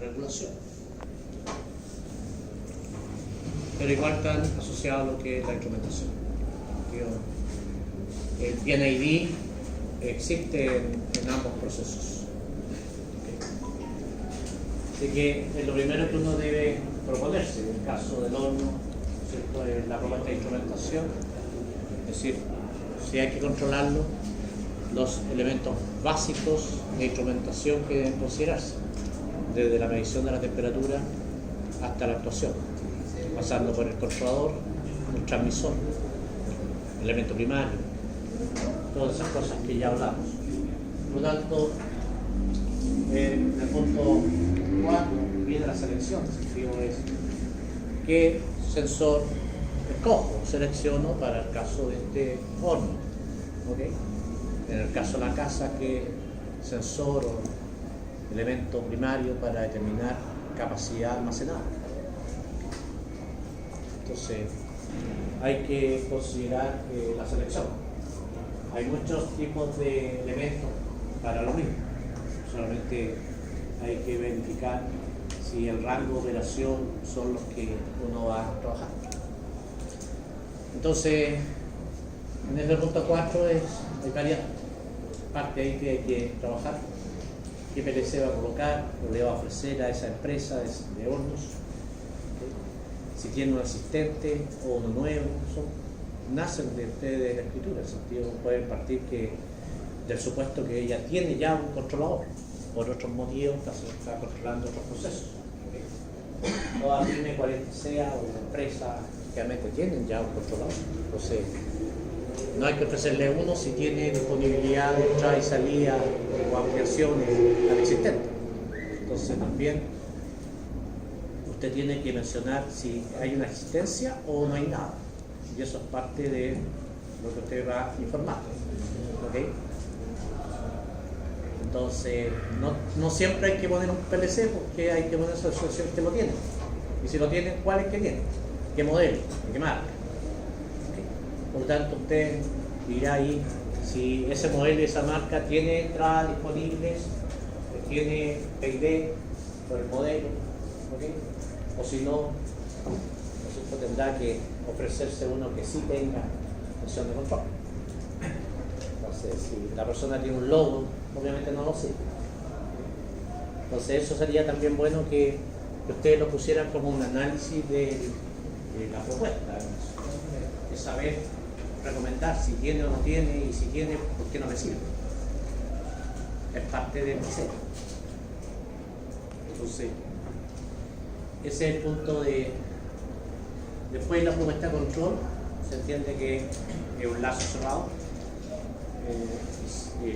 regulación. Pero igual están asociados a lo que es la instrumentación. El PNID existe en ambos procesos. Así que es lo primero que uno debe proponerse. En el caso del horno, ¿cierto?, es la propuesta de instrumentación. Es decir, si hay que controlarlo, los elementos básicos de instrumentación que deben considerarse, desde la medición de la temperatura hasta la actuación, pasando por el controlador, el transmisor, el elemento primario, todas esas cosas que ya hablamos. Por lo tanto, en el punto 4 viene la selección. El sentido es qué sensor escojo, selecciono para el caso de este horno. ¿Okay? En el caso de la casa, qué sensor o elemento primario para determinar capacidad almacenada. Entonces, hay que considerar la selección. Hay muchos tipos de elementos para lo mismo. Solamente hay que verificar si el rango de operación son los que uno va a trabajar. Entonces, en el punto 4 hay varias partes ahí que hay que trabajar. ¿Qué PLC va a colocar o le va a ofrecer a esa empresa de hornos? Si tiene un asistente o uno nuevo, nacen de ustedes de la escritura. En el sentido, pueden partir del supuesto que ella tiene ya un controlador, por otros motivos está controlando otros procesos. Toda pyme, cualquiera sea, o una empresa, realmente tienen ya un controlador. Entonces, no hay que ofrecerle uno si tiene disponibilidad de entrada y salida o ampliaciones al existente. Entonces, también usted tiene que mencionar si hay una existencia o no hay nada. Y eso es parte de lo que usted va a informar. ¿Okay? Entonces, no siempre hay que poner un PLC, porque hay que poner esa asociación que lo tiene. Y si lo tienen, ¿cuál es que tiene? ¿Qué modelo? ¿Qué marca? ¿Okay? Por lo tanto, usted dirá ahí si ese modelo y esa marca tiene entradas disponibles, tiene PID por el modelo. ¿Okay? O si no, tendrá que ofrecerse uno que sí tenga función de control. Entonces, si la persona tiene un logo, obviamente no lo sé. Entonces, eso sería también bueno que ustedes lo pusieran como un análisis de la propuesta, de saber recomendar si tiene o no tiene, y si tiene, ¿por qué no me sirve? Es parte del diseño. Entonces, ese es el punto de... Después la propuesta de control, se entiende que es un lazo cerrado.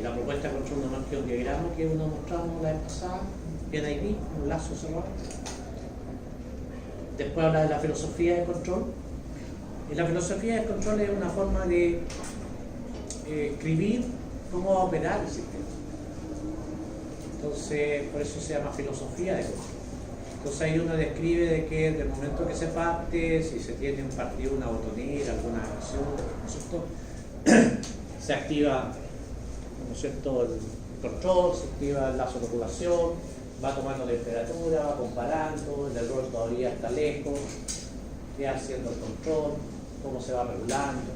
La propuesta de control no más que un diagrama que uno mostramos la vez pasada, viene ahí, un lazo cerrado. Después habla de la filosofía de control. Y la filosofía de control es una forma de escribir cómo va a operar el sistema. Entonces, por eso se llama filosofía de control. Entonces ahí uno describe de que del momento que se parte, si se tiene un partido, una botonera, alguna acción, ¿no es cierto?, se activa, ¿no es cierto?, el control, se activa el lazo de regulación, va tomando temperatura, va comparando, el error todavía está lejos, qué haciendo el control, cómo se va regulando,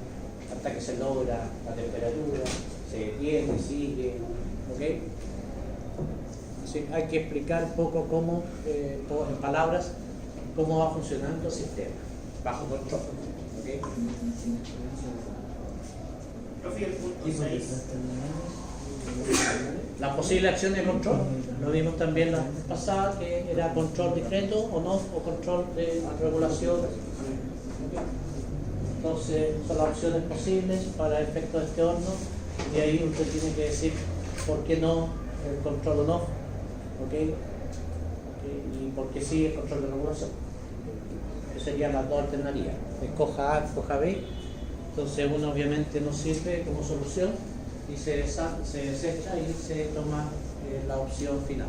hasta que se logra la temperatura, se detiene, sigue, ¿ok? Sí, hay que explicar un poco cómo, en palabras, cómo va funcionando el sistema, bajo control. ¿Okay? Las posibles acciones de control, lo vimos también la vez pasada, que era control discreto o no, o control de regulación. ¿Okay? Entonces, son las opciones posibles para el efecto de este horno, y ahí usted tiene que decir por qué no el control o no. ¿Okay? Y porque sí el control de regulación. Esas serían las dos alternativas. Escoja A, escoja B. Entonces uno obviamente no sirve como solución y se desecha y se toma la opción final.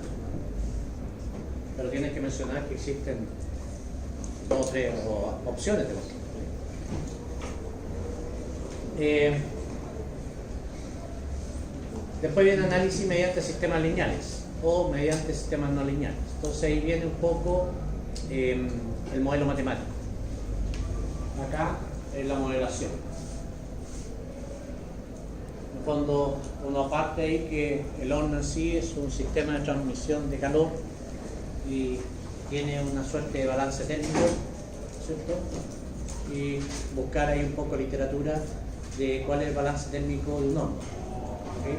Pero tienes que mencionar que existen dos o tres opciones de control. Después viene análisis mediante sistemas lineales o mediante sistemas no lineales. Entonces ahí viene un poco el modelo matemático. Acá es la modelación. En el fondo, uno parte ahí que el horno en sí es un sistema de transmisión de calor y tiene una suerte de balance térmico, ¿cierto? Y buscar ahí un poco literatura de cuál es el balance térmico de un horno, ¿okay?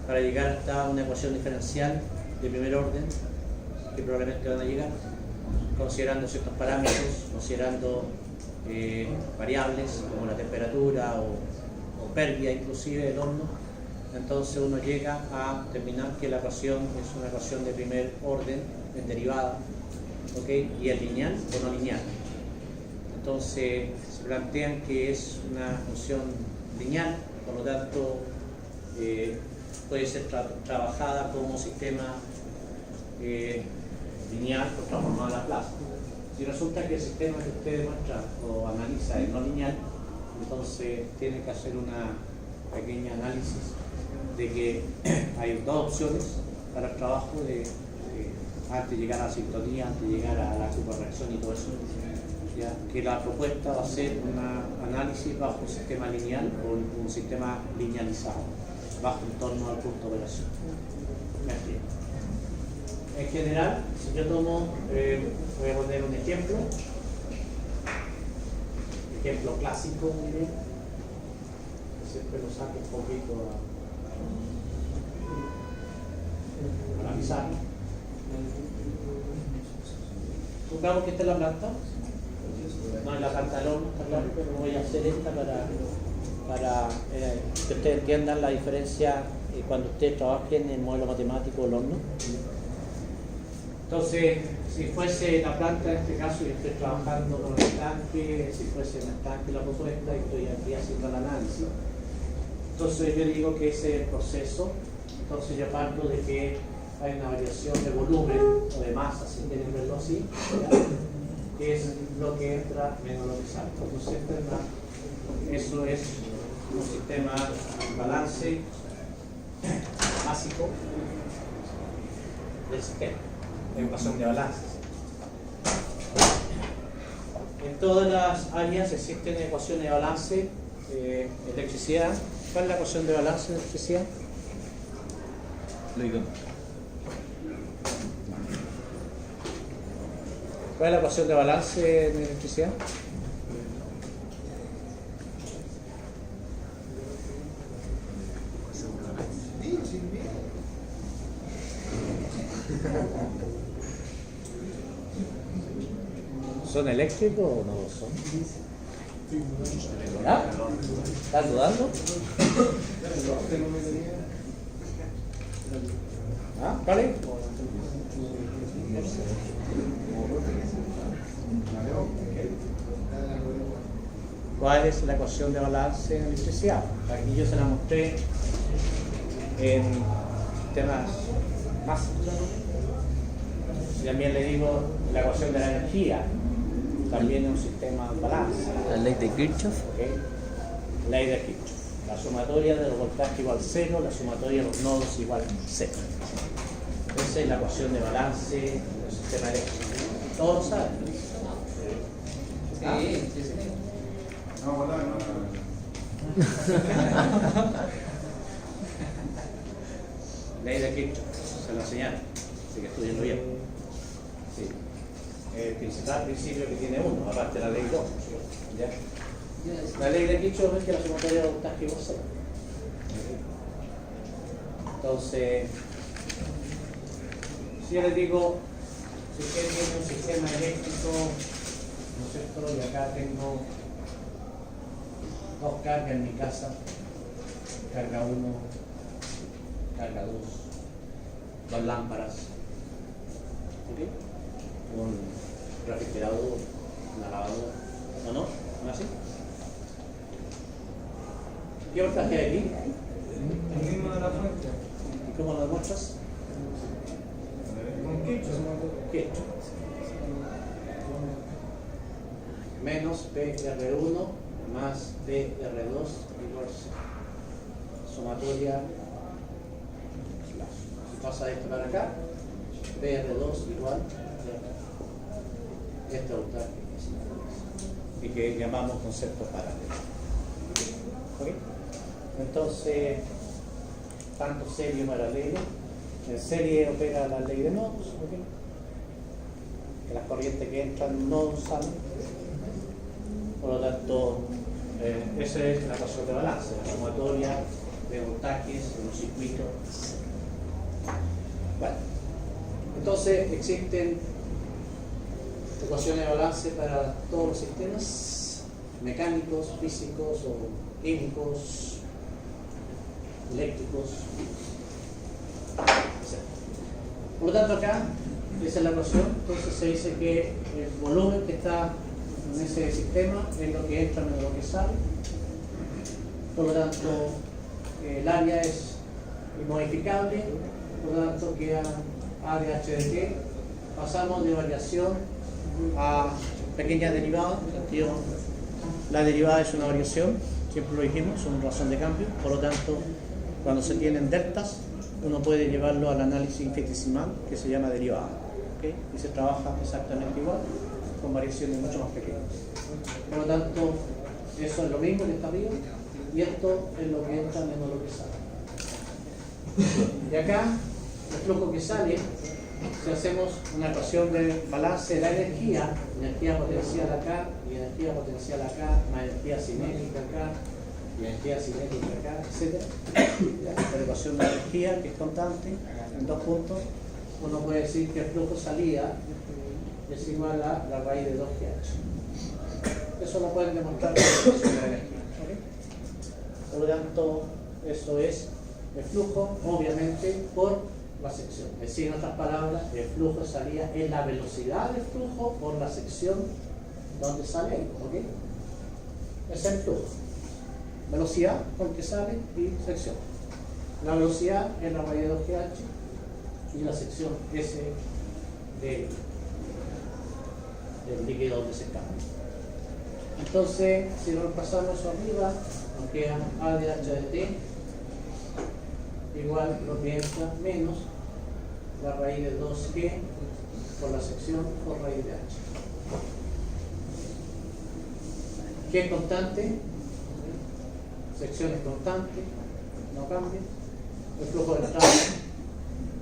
Para llegar hasta una ecuación diferencial de primer orden que probablemente van a llegar, considerando ciertos parámetros, considerando variables como la temperatura o pérdida inclusive del horno. Entonces uno llega a determinar que la ecuación es una ecuación de primer orden en derivada, ¿okay? Y es lineal o no lineal. Entonces se plantean que es una función lineal, por lo tanto puede ser trabajada como sistema lineal o transformado a Laplace. Si resulta que el sistema que usted demuestra o analiza es no lineal, entonces tiene que hacer una pequeña análisis de que hay dos opciones para el trabajo antes de llegar a la sintonía, antes de llegar a la superreacción y todo eso. ¿Ya? Que la propuesta va a ser un análisis bajo un sistema lineal o un sistema linealizado, bajo en torno al punto de operación. En general, si yo tomo, voy a poner un ejemplo clásico, muy bien, siempre lo saco un poquito a la pizarra. Supongamos que esta es la planta, no es la planta del horno, está claro, pero voy a hacer esta para que ustedes entiendan la diferencia cuando ustedes trabajen en el modelo matemático del horno. Entonces, si fuese la planta en este caso, yo estoy trabajando con el estanque, si fuese el estanque la propuesta, y estoy aquí haciendo el análisis. Entonces yo digo que ese es el proceso. Entonces yo parto de que hay una variación de volumen o de masa, si quieren verlo así, ¿ya? Que es lo que entra menos lo que sale. Entonces eso es un sistema balance básico del sistema, de ecuación de balances. En todas las áreas existen ecuaciones de balance. Electricidad, ¿cuál es la ecuación de balance de electricidad? ¿Cuál es la ecuación de balance en electricidad? ¿Son eléctricos o no lo son? ¿Ya? ¿Estás dudando? ¿Ah? ¿Cuál es? ¿Cuál es la ecuación de balance en electricidad? Aquí yo se la mostré en temas básicos. Y también le digo la ecuación de la energía. También es un sistema en balance. La ley de Kirchhoff. ¿Okay? Ley de Kirchhoff. La sumatoria de los voltajes igual 0, la sumatoria de los nodos igual 0. Esa es la ecuación de balance del sistema eléctrico. ¿Todos lo saben? ¿Ah? Sí. No, bueno, no. Ley de Kirchhoff, se lo enseñaron, así que estudienlo bien. Sí. El principal principio que tiene uno, aparte de la ley 2. ¿Ya? La ley de Kirchhoff es que la sumatoria de voltaje igual 0. Entonces, si yo les digo, si usted tiene un sistema eléctrico, ¿no es cierto? Y acá tengo dos cargas en mi casa, carga 1, carga 2, dos lámparas, ¿ok? Un refrigerador, una lavadora, ¿o no? ¿No es así? ¿Qué voltaje hay aquí? El mismo de la fuente. ¿Y cómo lo demuestras? Con Kirchhoff. Kirchhoff. Menos PR1 más PR2 igual 0. Sumatoria. Si pasa esto para acá, PR2 igual este voltaje y que llamamos concepto paralelo. ¿Okay? Entonces, tanto serie y paralelo. En serie opera la ley de nodos, ¿okay? Que las corrientes que entran no salen. Por lo tanto, esa es la ecuación de balance, la sumatoria de voltajes en un circuito. Bueno, entonces existen ecuaciones de balance para todos los sistemas mecánicos, físicos o químicos, eléctricos, etc. Por lo tanto, acá esa es la ecuación. Entonces se dice que el volumen que está en ese sistema es lo que entra menos lo que sale. Por lo tanto, el área es inmodificable. Por lo tanto, queda A de H de T. Pasamos de variación a pequeña derivada. La derivada es una variación, siempre lo dijimos, es una razón de cambio. Por lo tanto, cuando se tienen deltas, uno puede llevarlo al análisis infinitesimal, que se llama derivada, ¿okay? Y se trabaja exactamente igual, con variaciones mucho más pequeñas. Por lo tanto, eso es lo mismo que está arriba, y esto es lo que entra menos lo que sale. Y acá, el flujo que sale, si hacemos una ecuación de balance de la energía potencial acá, y energía potencial acá, más energía cinética acá, y energía cinética acá, etc. La ecuación de la energía, que es constante, en 2 puntos, uno puede decir que el flujo salida es igual a la raíz de 2GH. Eso lo pueden demostrar con la ecuación de la energía. ¿Okay? Por lo tanto, eso es el flujo, obviamente, por la sección. Es decir, en otras palabras, el flujo de salida es la velocidad del flujo por la sección donde sale. ¿Okay? Es el flujo. Velocidad con que sale y sección. La velocidad es la raíz de 2GH y la sección S del líquido donde se escapa. Entonces, si lo pasamos eso arriba, nos queda A de H de T igual lo que entra menos la raíz de 2G por la sección por raíz de H. G es constante, sección es constante, no cambia. El flujo de entrada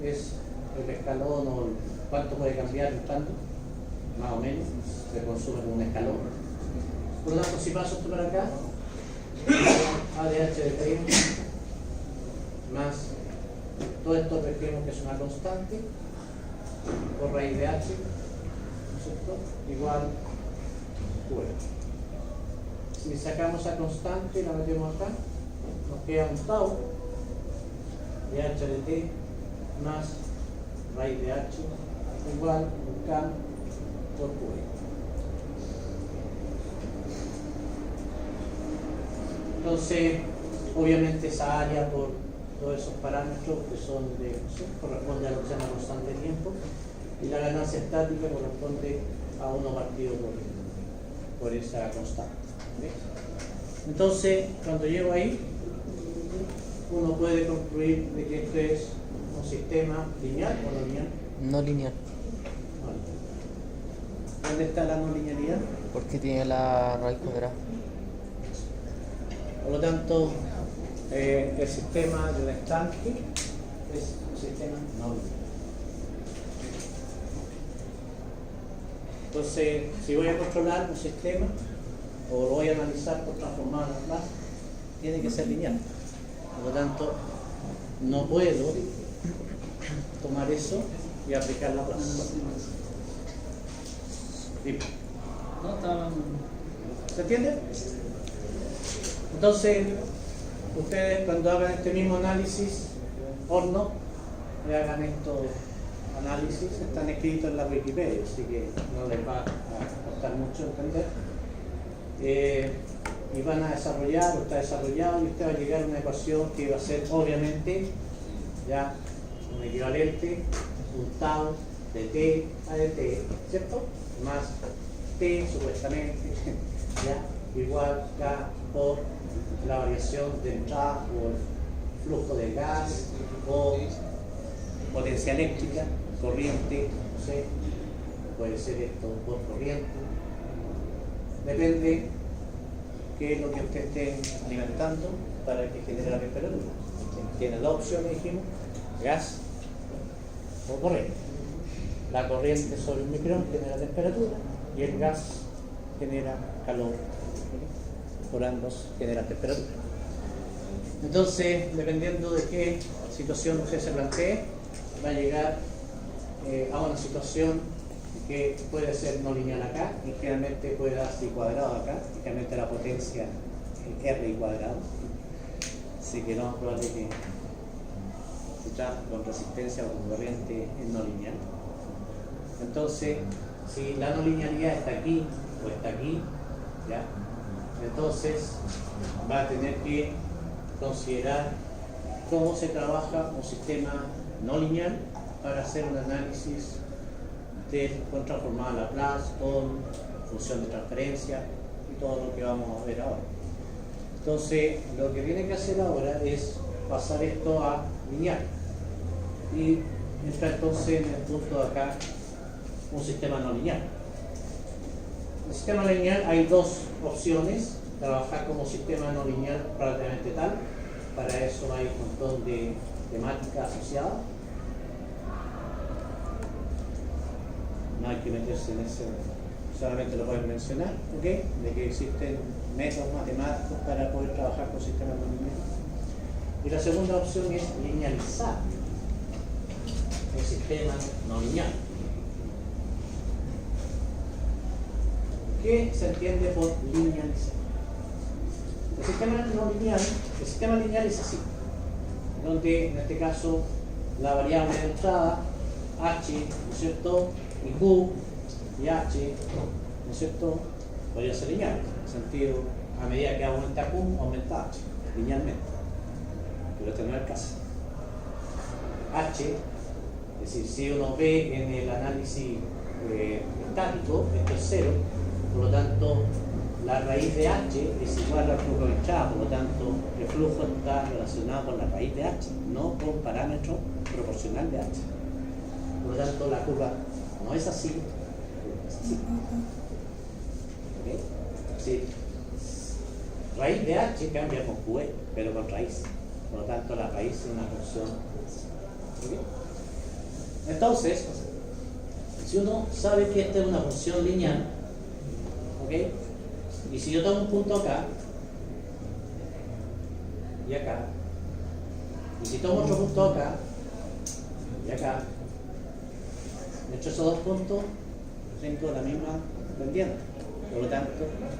es el escalón o cuánto puede cambiar el tanto, más o menos, se consume como un escalón. Por lo tanto, si paso esto para acá, A de H de T más todo esto repetimos que es una constante por raíz de H, ¿no es cierto? Igual Q. Si sacamos a constante y la metemos acá, nos queda un tau de H de T más raíz de H igual un K por Q. Entonces, obviamente esa área por todos esos parámetros que son de corresponde a lo que se llama constante de tiempo, y la ganancia estática corresponde a 1 partido por esa constante. ¿Ves? Entonces, cuando llego ahí, uno puede concluir de que esto es un sistema lineal o no lineal. No lineal. Vale. ¿Dónde está la no linealidad? Porque tiene la raíz cuadrada. Por lo tanto, el sistema del estanque es un sistema no lineal. Entonces, si voy a controlar un sistema o lo voy a analizar por transformar en Laplace, tiene que ser lineal. Por lo tanto, no puedo tomar eso y aplicar Laplace. ¿Se entiende? Entonces, ustedes cuando hagan este mismo análisis, horno, le hagan estos análisis, están escritos en la Wikipedia, así que no les va a costar mucho entender. Y van a desarrollar, o está desarrollado, y usted va a llegar a una ecuación que va a ser obviamente ya un equivalente, un tau de t a de t, ¿cierto? Más t supuestamente, ya, igual k por la variación de entrada o el flujo de gas o potencia eléctrica, corriente, no sé, puede ser esto por corriente. Depende qué es lo que usted esté alimentando para que genere la temperatura. Tiene dos opciones, dijimos, gas o corriente. La corriente sobre un micrón genera temperatura y el gas genera calor. Por ambos genera temperatura. Entonces, dependiendo de qué situación usted se plantee, va a llegar a una situación que puede ser no lineal acá y generalmente puede darse cuadrado acá, y generalmente la potencia R y cuadrado. Así que no es probable que se trabaje con resistencia o con corriente en no lineal. Entonces, si la no linealidad está aquí o está aquí, ¿ya? Entonces va a tener que considerar cómo se trabaja un sistema no lineal para hacer un análisis con transformada Laplace, con función de transferencia y todo lo que vamos a ver ahora. Entonces, lo que tiene que hacer ahora es pasar esto a lineal. Y está entonces en el punto de acá un sistema no lineal. En el sistema lineal hay dos opciones: trabajar como sistema no lineal prácticamente tal. Para eso hay un montón de temática asociada. No hay que meterse en ese, solamente lo pueden mencionar, ¿ok? De que existen métodos matemáticos para poder trabajar con sistemas no lineales. Y la segunda opción es linealizar el sistema no lineal. ¿Qué se entiende por linealizar? El sistema lineal es así, donde en este caso la variable de entrada, h, ¿no es cierto?, y q y h, ¿no es cierto?, podría ser lineal, en el sentido, a medida que aumenta q, aumenta h, linealmente. Pero este no es el caso. H, es decir, si uno ve en el análisis estático, esto es 0, por lo tanto, la raíz de h es igual al flujo de entrada, por lo tanto, el flujo está relacionado con la raíz de h, no con parámetro proporcional de h. Por lo tanto, la curva no es así, es así. ¿Okay? Sí. Raíz de h cambia con QE, pero con raíz. Por lo tanto, la raíz es una función. ¿Okay? Entonces, si uno sabe que esta es una función lineal, ¿ok? Y si yo tomo un punto acá y acá, y si tomo otro punto acá y acá, entre esos dos puntos tengo la misma pendiente. Por lo tanto,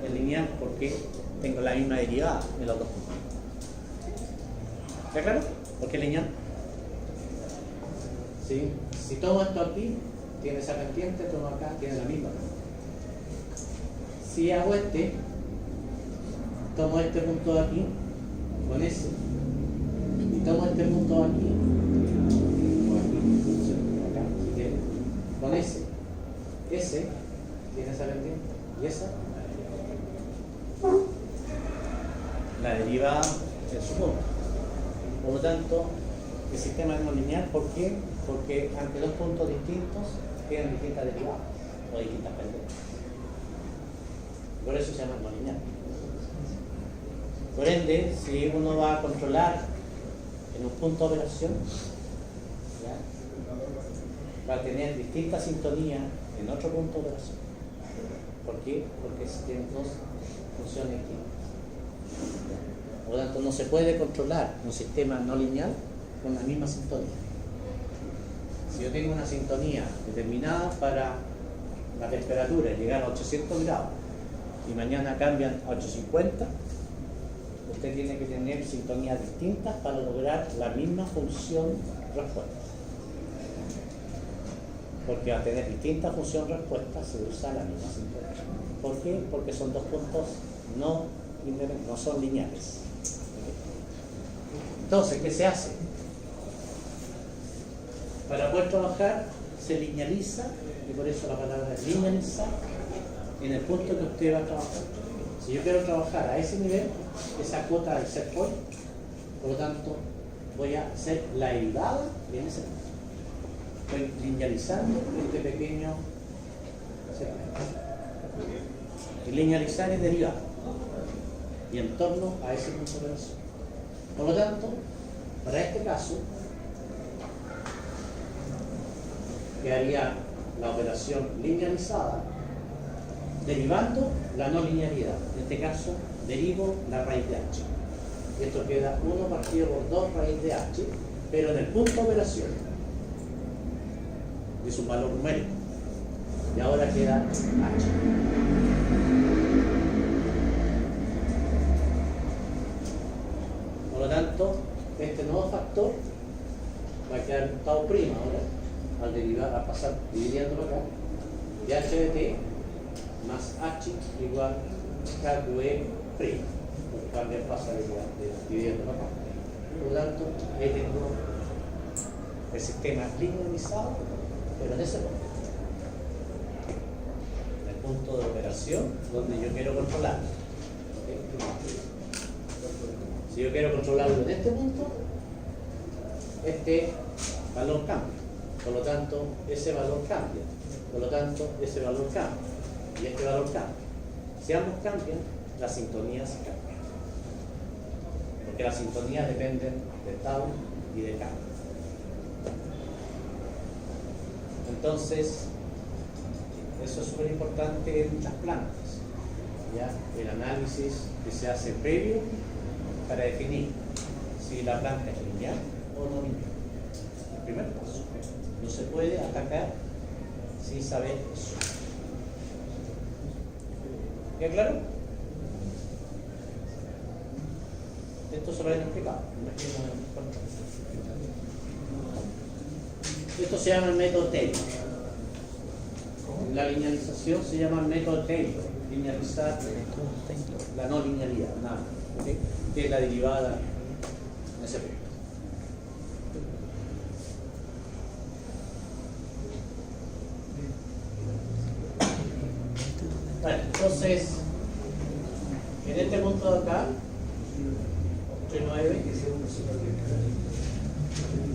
es lineal porque tengo la misma derivada en los dos puntos. ¿Está claro? ¿Por qué es lineal? ¿Sí? Si tomo esto aquí, tiene esa pendiente, tomo acá, tiene la misma pendiente. Si hago tomo este punto de aquí con ese, y tomo este punto de aquí, o aquí, acá, si quieren, con ese tiene esa pendiente, y esa, la derivada en su punto. Por lo tanto, el sistema es no lineal. ¿Por qué? Porque ante dos puntos distintos tienen distintas derivadas o distintas pendientes. Por eso se llama no lineal. Por ende, si uno va a controlar en un punto de operación, ¿ya?, va a tener distintas sintonías en otro punto de operación. ¿Por qué? Porque tienen dos funciones distintas. Por lo tanto, no se puede controlar un sistema no lineal con la misma sintonía. Si yo tengo una sintonía determinada para la temperatura, llegar a 800 grados, y mañana cambian a 850, usted tiene que tener sintonías distintas para lograr la misma función respuesta. Porque al tener distintas función respuesta se usa la misma sintonía. ¿Por qué? Porque son dos puntos no son lineales. Entonces, ¿qué se hace? Para poder trabajar se linealiza, y por eso la palabra es linealizar, en el punto que usted va a trabajar. Si yo quiero trabajar a ese nivel, esa cuota del set point, por lo tanto voy a hacer la derivada en ese punto. estoy linealizando este pequeño segmento. Y linealizar es derivar. Y en torno a ese punto de operación. Por lo tanto, para este caso, quedaría la operación linealizada derivando la no linealidad. En este caso, derivo la raíz de h. Y esto queda 1 partido por 2 raíz de h, pero en el punto de operación de su valor numérico. Y ahora queda h. Por lo tanto, este nuevo factor va a quedar tau prima ahora, al derivar, a pasar dividiéndolo acá, de h de t más h igual k de prima, porque también pasa dividiéndolo acá. Por lo tanto, ahí tengo el sistema linealizado, pero en ese punto. En el punto de operación donde yo quiero controlarlo. ¿Okay? Si yo quiero controlarlo en este punto, este valor cambia. Por lo tanto, ese valor cambia. Por lo tanto, ese valor cambia. Y este valor cambia. Si ambos cambian, las sintonías cambian. Porque las sintonías dependen de tau y de k. Entonces, eso es súper importante en las plantas. ¿Ya? El análisis que se hace previo para definir si la planta es lineal o no lineal. El primer paso. No se puede atacar sin saber eso. ¿Queda claro? Esto se lo habían explicado. Esto se llama el método Taylor. La linealización se llama el método Taylor. Linealizar la no linealidad, nada. ¿Okay? Que es la derivada en ese punto. Bueno, entonces, en este punto de acá, 8 y 9,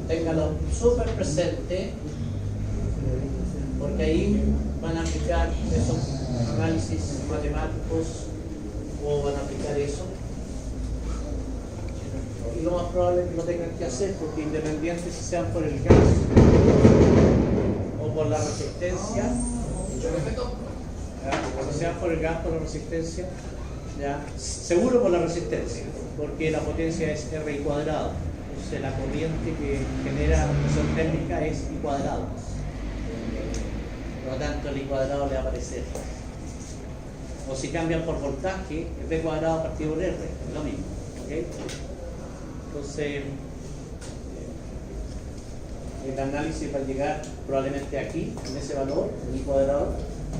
ténganlo súper presente, porque ahí van a aplicar esos análisis matemáticos o van a aplicar eso. Y lo más probable es que lo tengan que hacer, porque independiente si sean por el gas o por la resistencia, si sean por el gas, por la resistencia, ¿ya? Seguro por la resistencia, porque la potencia es R I cuadrado. Entonces la corriente que genera presión térmica es I cuadrado. Por lo tanto, el I cuadrado le va a aparecer. O si cambian por voltaje, el V cuadrado partido por R, es lo mismo. ¿Okay? Entonces, el análisis va a llegar probablemente aquí, en ese valor, en I cuadrado.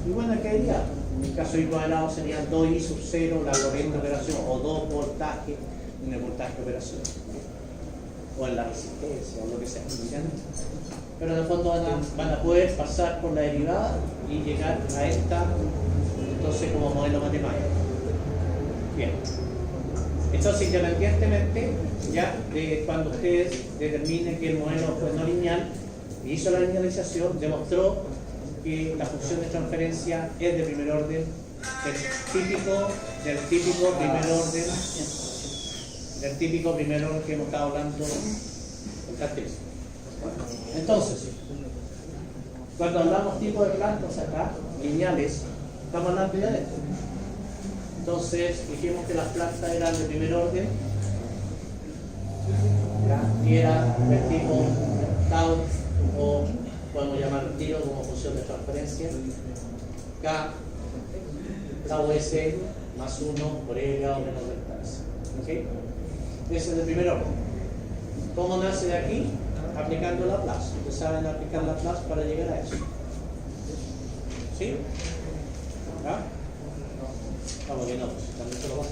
Y bueno, ¿qué diría? En el caso de I cuadrado serían 2I sub 0 la corriente de operación, o 2 voltaje en el voltaje de operación, o en la resistencia, o lo que sea. Pero en el fondo van a poder pasar por la derivada y llegar a esta, entonces, como modelo matemático. Bien. Entonces, independientemente ya de cuando ustedes determinen que el modelo fue no lineal, hizo la linealización, demostró que la función de transferencia es de primer orden, del típico primer orden que hemos estado hablando en características. Entonces, cuando hablamos tipo de plantas acá, lineales, estamos hablando de esto. Entonces, dijimos que las plantas eran de primer orden, ¿ya? Y era del tipo tau, o podemos llamar tiro como función de transferencia, K, tau S más 1 por L o menos delta S. ¿Okay? Ese es de primer orden. ¿Cómo nace de aquí? Aplicando Laplace. Ustedes saben aplicar Laplace para llegar a eso. ¿Sí? ¿Ya? Vamos que no, pues también se lo vas.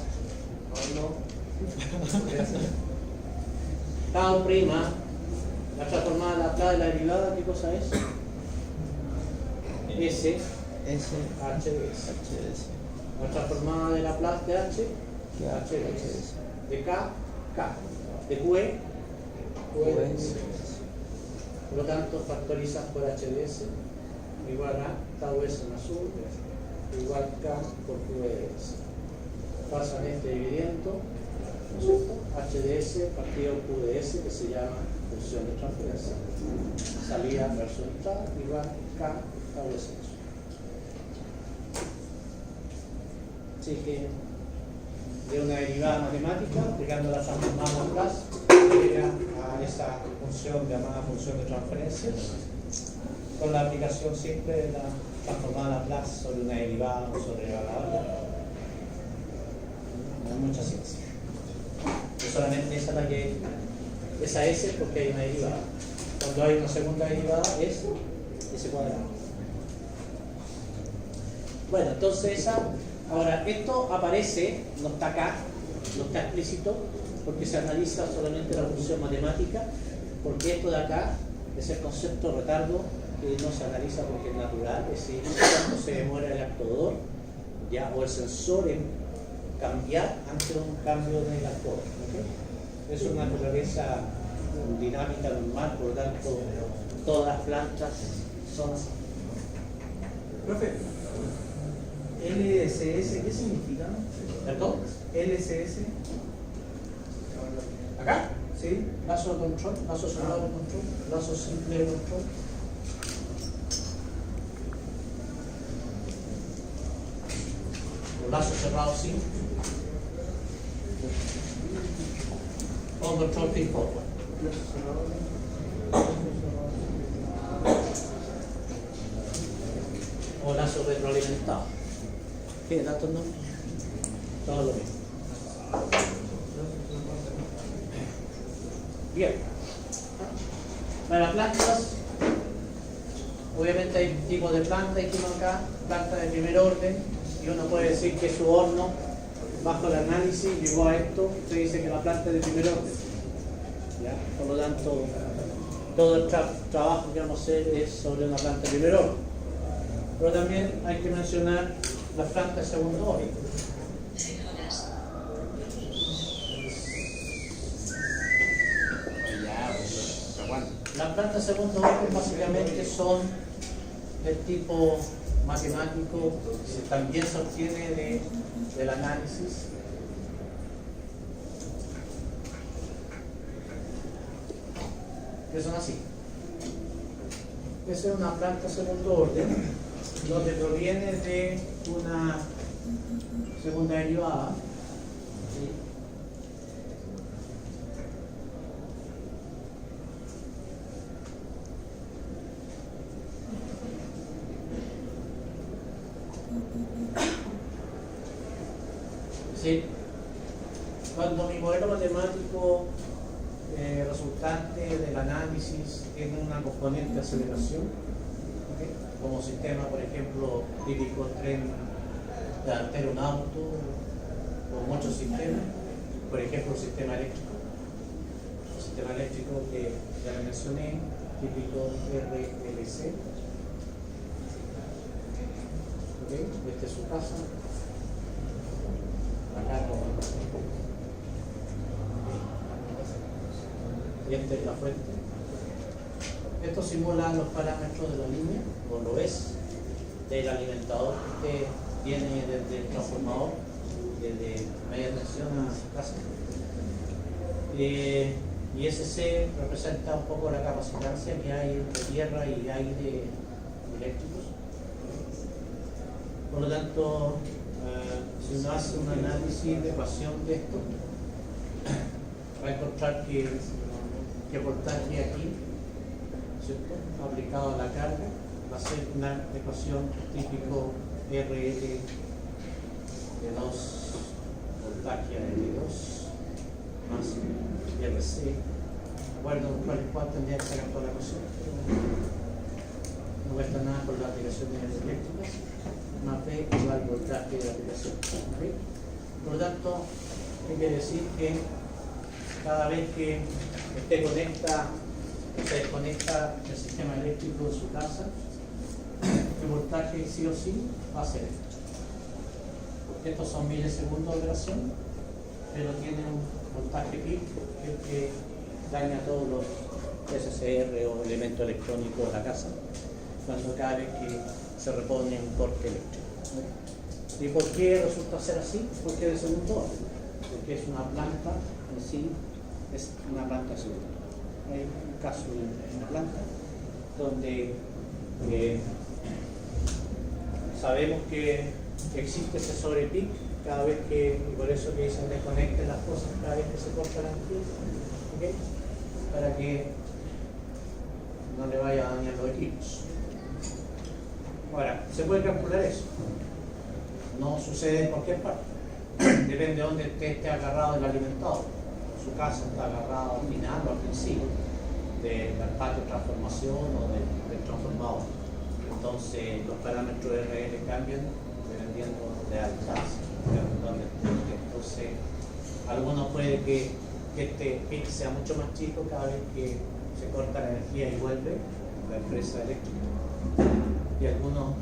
Tau prima, la transformada de Laplace de la derivada, ¿qué cosa es? S, H de S. La transformada de Laplace de H, H de S. De K, K. De Q, Q de S. Por lo tanto, factorizan por HDS igual a tau S más U igual K por QDS. Pasan este dividiendo, ¿no es cierto? HDS partido QDS, que se llama función de transferencia. Salida versus entrada igual K tau S más U. Así que de una derivada matemática, aplicando la transformada Laplace, llega a esa función llamada función de transferencia, con la aplicación siempre de la transformada Laplace sobre una derivada o sobre la otra. No hay mucha ciencia. Solamente esa es la que esa S porque hay una derivada. Cuando hay una segunda derivada es ese cuadrado. Bueno, entonces esa. Ahora, esto aparece, no está acá, no está explícito, porque se analiza solamente la función matemática, porque esto de acá es el concepto de retardo que no se analiza porque es natural, es decir, cuando se demora el actuador ya, o el sensor en cambiar ante un cambio en el actuador. ¿Okay? Es una naturaleza dinámica normal, por lo tanto, todas las plantas son así. Profe, LSS, ¿qué significa? ¿Perdón? LSS. ¿Acá? ¿Sí? Lazo de control, lazo cerrado de control, lazo simple de control. O lazo cerrado simple. O control feed forward. O lazo retroalimentado. ¿Qué datos no? Todo lo mismo. Bien. Para plantas, obviamente hay tipos de plantas, dijimos acá, plantas de primer orden, y uno puede decir que su horno, bajo el análisis, llegó a esto, se dice que la planta es de primer orden. ¿Ya? Por lo tanto, todo el trabajo que vamos a hacer es sobre una planta de primer orden. Pero también hay que mencionar las plantas de segundo orden. Las plantas de segundo orden básicamente son del tipo matemático, que también se obtiene del análisis. Que son así. Esa es una planta de segundo orden, donde proviene de una segunda derivada. ¿Sí? Sí. Cuando mi modelo matemático resultante del análisis tiene una componente de aceleración, ¿okay? Como sistema, por ejemplo, típico tren delantero un auto, o muchos sistemas, por ejemplo, el sistema eléctrico. El sistema eléctrico que ya le mencioné, típico RLC. ¿Okay? Esta es su casa. Acá no. Y esta es la fuente. Esto simula los parámetros de la línea, o lo es, del alimentador que viene desde el transformador, desde media tensión a su casa. Y SC representa un poco la capacitancia que hay entre tierra y aire eléctricos. Por lo tanto, si uno hace un análisis de ecuación de esto, va a encontrar que voltaje aquí, ¿cierto?, aplicado a la carga, va a ser una ecuación típico RL de 2, voltaje a L2 más RC. Bueno, cuál tendría que sacar toda la ecuación, no cuesta nada por las aplicaciones eléctricas, más B igual voltaje de la aplicación. ¿Okay? Por lo tanto, hay que decir que cada vez que se desconecta el sistema eléctrico de su casa, el voltaje sí o sí va a ser esto. Estos son milisegundos de operación, pero tiene un voltaje peak, que es que daña todos los SCR o elementos electrónicos de la casa cuando cada vez que se repone un corte eléctrico. ¿Y por qué resulta ser así? Porque es de segundo orden, porque es una planta en sí, es una planta segura. Hay un caso de una planta donde sabemos que existe ese sobrepic cada vez que, y por eso que dicen desconecten las cosas cada vez que se corta la energía, ¿okay? Para que no le vaya a dañar los equipos. Ahora, se puede calcular eso. No sucede en cualquier parte. Depende de dónde esté agarrado el alimentador. Su casa está agarrado al final o al principio del patio de transformación o del transformador. Entonces los parámetros de RL cambian dependiendo de la distancia, de dónde esté. Entonces, algunos puede que este pic sea mucho más chico cada vez que se corta la energía y vuelve la empresa eléctrica. Y a algunos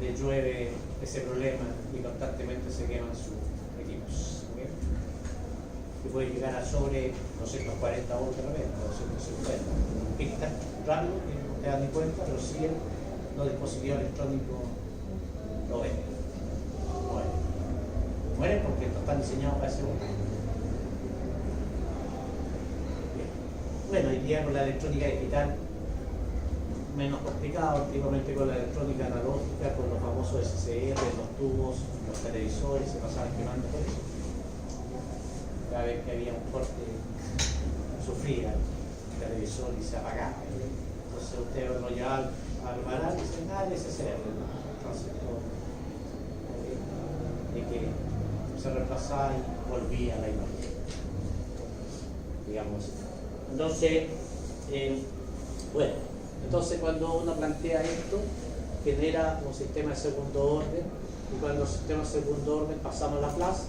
les llueve ese problema y constantemente se queman sus equipos. ¿Okay? Y puede llegar a sobre 240 volts de repente, 250. Un pic tan rápido que no te das ni cuenta, pero sí los dispositivos electrónicos lo ven. Mueren porque no están diseñados para ese voltaje. Bueno, hoy día con la electrónica digital menos complicado, antiguamente con la electrónica analógica, con los famosos SCR, los tubos, los televisores, se pasaban quemando por eso. Cada vez que había un corte, sufría el televisor y se apagaba. Entonces usted lo llevaba a reparar y dice, nada, el SCR. Entonces todo, de que se reemplazaba y volvía a la imagen. Digamos. Entonces, bueno. Entonces, cuando uno plantea esto, genera un sistema de segundo orden, y cuando el sistema de segundo orden pasamos a la Laplace,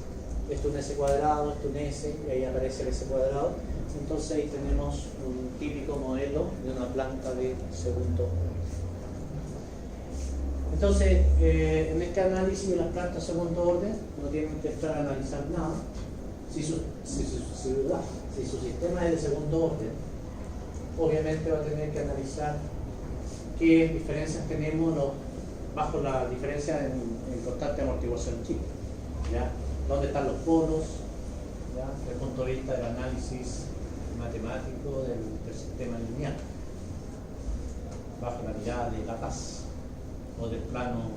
esto es un S cuadrado, esto es un S, y ahí aparece el S cuadrado. Entonces, ahí tenemos un típico modelo de una planta de segundo orden. Entonces, en este análisis de las plantas de segundo orden, no tienen que entrar a analizar nada. Si su sistema es de segundo orden, obviamente va a tener que analizar qué diferencias tenemos bajo la diferencia en constante amortiguación chica. ¿Ya? ¿Dónde están los polos? ¿Ya? Desde el punto de vista del análisis matemático del sistema lineal, bajo la mirada de la paz o del plano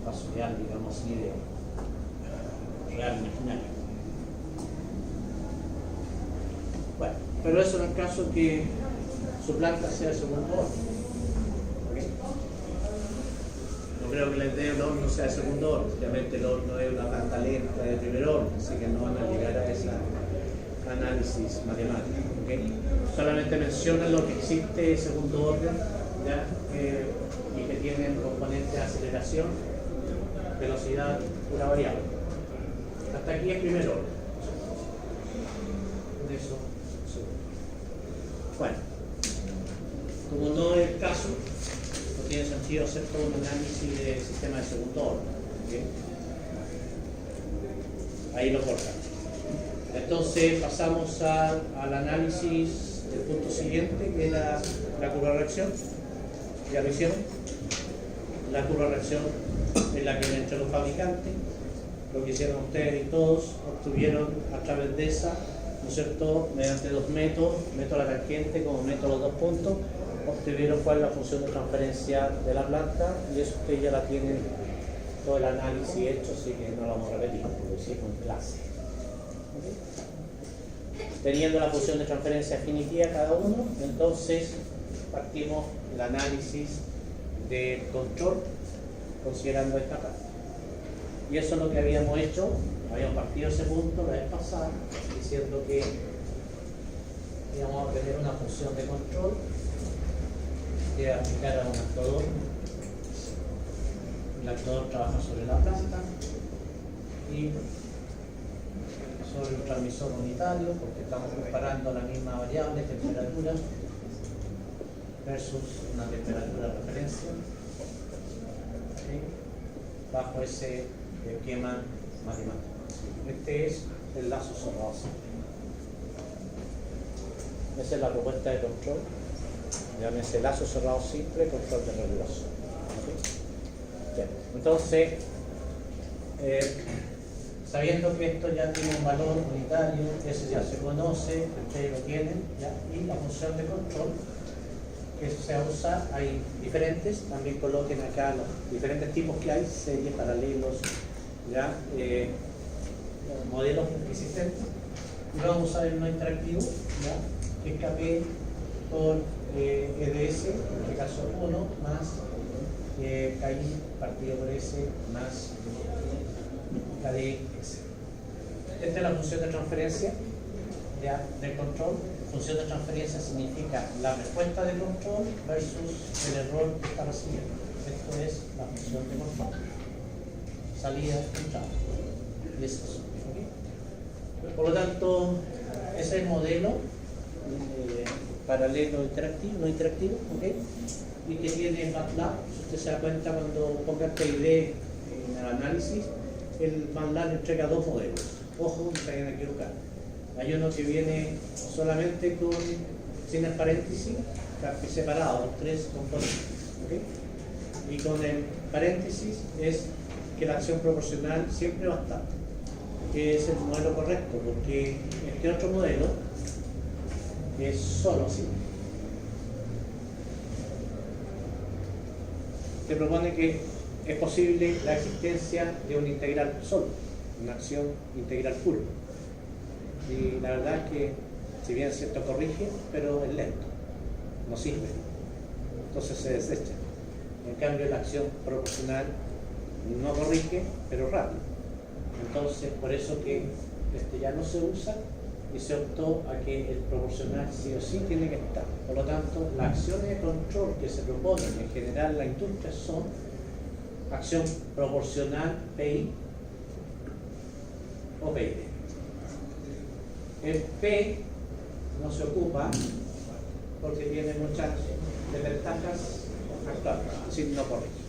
pasorial, digamos así, de real imaginario. Bueno, pero eso en el caso que su planta sea de segundo orden. ¿Okay? No creo que el horno sea de segundo orden, obviamente el horno es una planta lenta de primer orden, así que no van a llegar a ese análisis matemático. ¿Okay? Solamente mencionan lo que existe de segundo orden, ¿ya? Y que tienen componentes de aceleración, velocidad, una variable. Hasta aquí es primer orden. De eso. Bueno, como no es el caso, no tiene sentido hacer todo un análisis del sistema de segundo orden. ¿Okay? Ahí lo cortan. Entonces pasamos al análisis del punto siguiente, que es la curva de reacción. ¿Ya lo hicieron? La curva de reacción es la que han hecho los fabricantes. Lo que hicieron ustedes y todos obtuvieron a través de esa, ¿no es cierto?, mediante dos métodos, método de la tangente como método de los dos puntos, obtuvieron cuál es la función de transferencia de la planta, y eso ustedes ya la tienen todo el análisis hecho, así que no lo vamos a repetir, porque lo hicimos en clase. ¿Okay? Teniendo la función de transferencia definitiva cada uno, entonces partimos el análisis del control considerando esta parte. Y eso es lo que habíamos hecho, habíamos partido ese punto la vez pasada, diciendo que íbamos a tener una función de control que aplicar a un actuador. El actuador trabaja sobre la planta y sobre un transmisor unitario, porque estamos comparando la misma variable, temperatura, versus una temperatura de referencia, ¿sí?, bajo ese esquema matemático. Este es el lazo cerrado. Esa es la propuesta de control. Llámese lazo cerrado simple, control de regulación. ¿Ok? Bien. Entonces, sabiendo que esto ya tiene un valor unitario, ese ya se conoce, ustedes lo tienen, ¿ya? Y la función de control que se va a usar, hay diferentes, también coloquen acá los diferentes tipos que hay, series, paralelos, ¿ya? Modelos existentes, y vamos a usar el no interactivo, ¿ya? Que es KP por EDS, en este caso 1, más KI partido por S más KDS. Esta es la función de transferencia, ¿ya? Del control. Función de transferencia significa la respuesta de control versus el error que está recibiendo. Esto es la función de control. Salida, entrada. Y eso es. ¿Okay? Por lo tanto, ese es el modelo paralelo interactivo, no interactivo, ¿okay? Y que tiene MATLAB. Si usted se da cuenta cuando ponga el PID en el análisis, el MATLAB entrega dos modelos. Ojo, no se vayan a equivocar. Hay uno que viene solamente sin el paréntesis, separado, los tres componentes. ¿Okay? Y con el paréntesis es que la acción proporcional siempre va a estar, que es el modelo correcto, porque este otro modelo es solo así. Se propone que es posible la existencia de un integral solo, una acción integral pura. Y la verdad es que, si bien es cierto, corrige, pero es lento, no sirve, entonces se desecha. En cambio, la acción proporcional no corrige, pero rápido. Entonces, por eso que este ya no se usa y se optó a que el proporcional sí o sí tiene que estar. Por lo tanto, las acciones de control que se proponen en general en la industria son acción proporcional PI o PID. El P no se ocupa porque tiene muchas desventajas actuales, es decir, no corrige.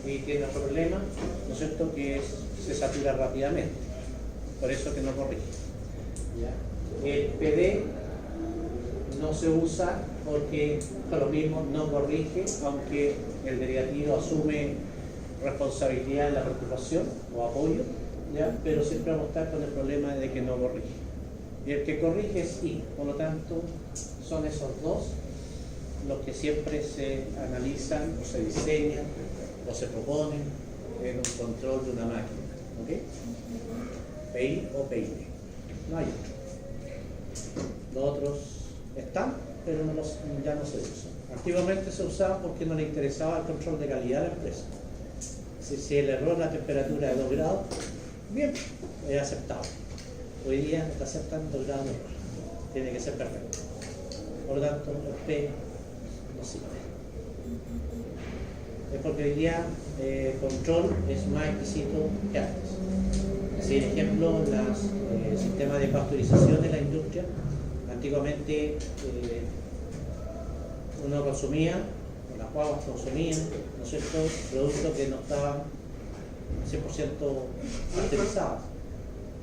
Y tiene otro problema, ¿no es cierto?, que se satura rápidamente, por eso que no corrige. ¿Ya? El PD no se usa porque por lo mismo no corrige, aunque el derivativo asume responsabilidad en la preocupación o apoyo, ¿ya? Pero siempre vamos a estar con el problema de que no corrige. Y el que corrige es I, por lo tanto son esos dos los que siempre se analizan o se diseñan o se proponen en un control de una máquina. ¿Okay? PI o PID, no hay otro. Los otros están, pero ya no se usan. Antiguamente se usaban porque no le interesaba el control de calidad de la empresa. Si el error de la temperatura de 2 grados, bien, es aceptable. Hoy día está aceptando 2 grados de error. Tiene que ser perfecto. Por lo tanto, el P no sirve. Es porque hoy día control es más exquisito que antes. Así, por ejemplo, el sistema de pasteurización de la industria, antiguamente uno consumía, las guaguas consumían, ¿no es cierto?, productos que no estaban 100% pasteurizados,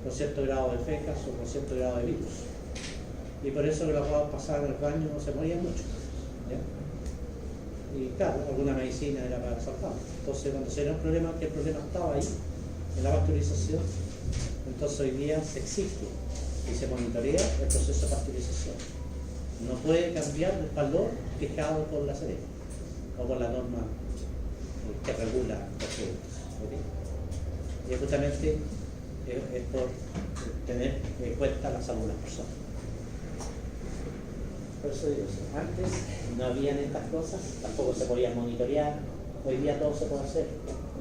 con cierto grado de fecas o con cierto grado de virus. Y por eso que las guaguas pasaban el baño no se morían mucho. ¿Ya? Y claro, alguna medicina era para saltar. Entonces, cuando se era un problema, que el problema estaba ahí, en la pasteurización, entonces hoy día se exige y se monitorea el proceso de pasteurización. No puede cambiar el valor fijado por la CDE o por la norma que regula los productos. ¿Okay? Y justamente es por tener en cuenta la salud de las personas. Por eso digo, antes no habían estas cosas, tampoco se podían monitorear. Hoy día todo se puede hacer.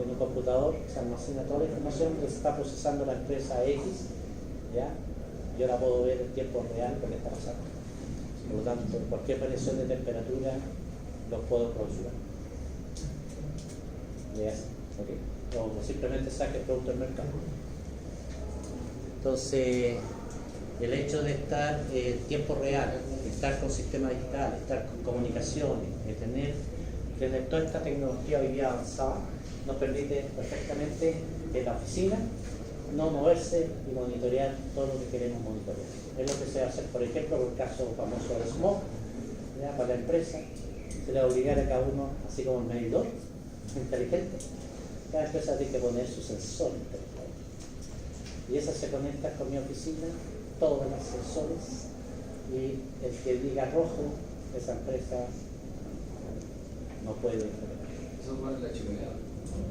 En un computador se almacena toda la información que se está procesando la empresa X, ¿ya? Yo la puedo ver en tiempo real lo que está pasando. Por lo tanto, cualquier variación de temperatura los puedo clausurar. ¿Ya? ¿Okay? O simplemente saque el producto del mercado. Entonces, el hecho de estar en tiempo real, estar con sistemas digitales, estar con comunicaciones, tener toda esta tecnología hoy día avanzada, nos permite perfectamente en la oficina no moverse y monitorear todo lo que queremos monitorear. Es lo que se va a hacer, por ejemplo, por el caso famoso del smog, ¿ya? Para la empresa, se le va a obligar a cada uno, así como el medidor inteligente, cada empresa tiene que poner su sensor inteligente. Y esa se conecta con mi oficina, todos los sensores, y el que diga rojo, esa empresa no puede intervenir. Eso para la chimenea.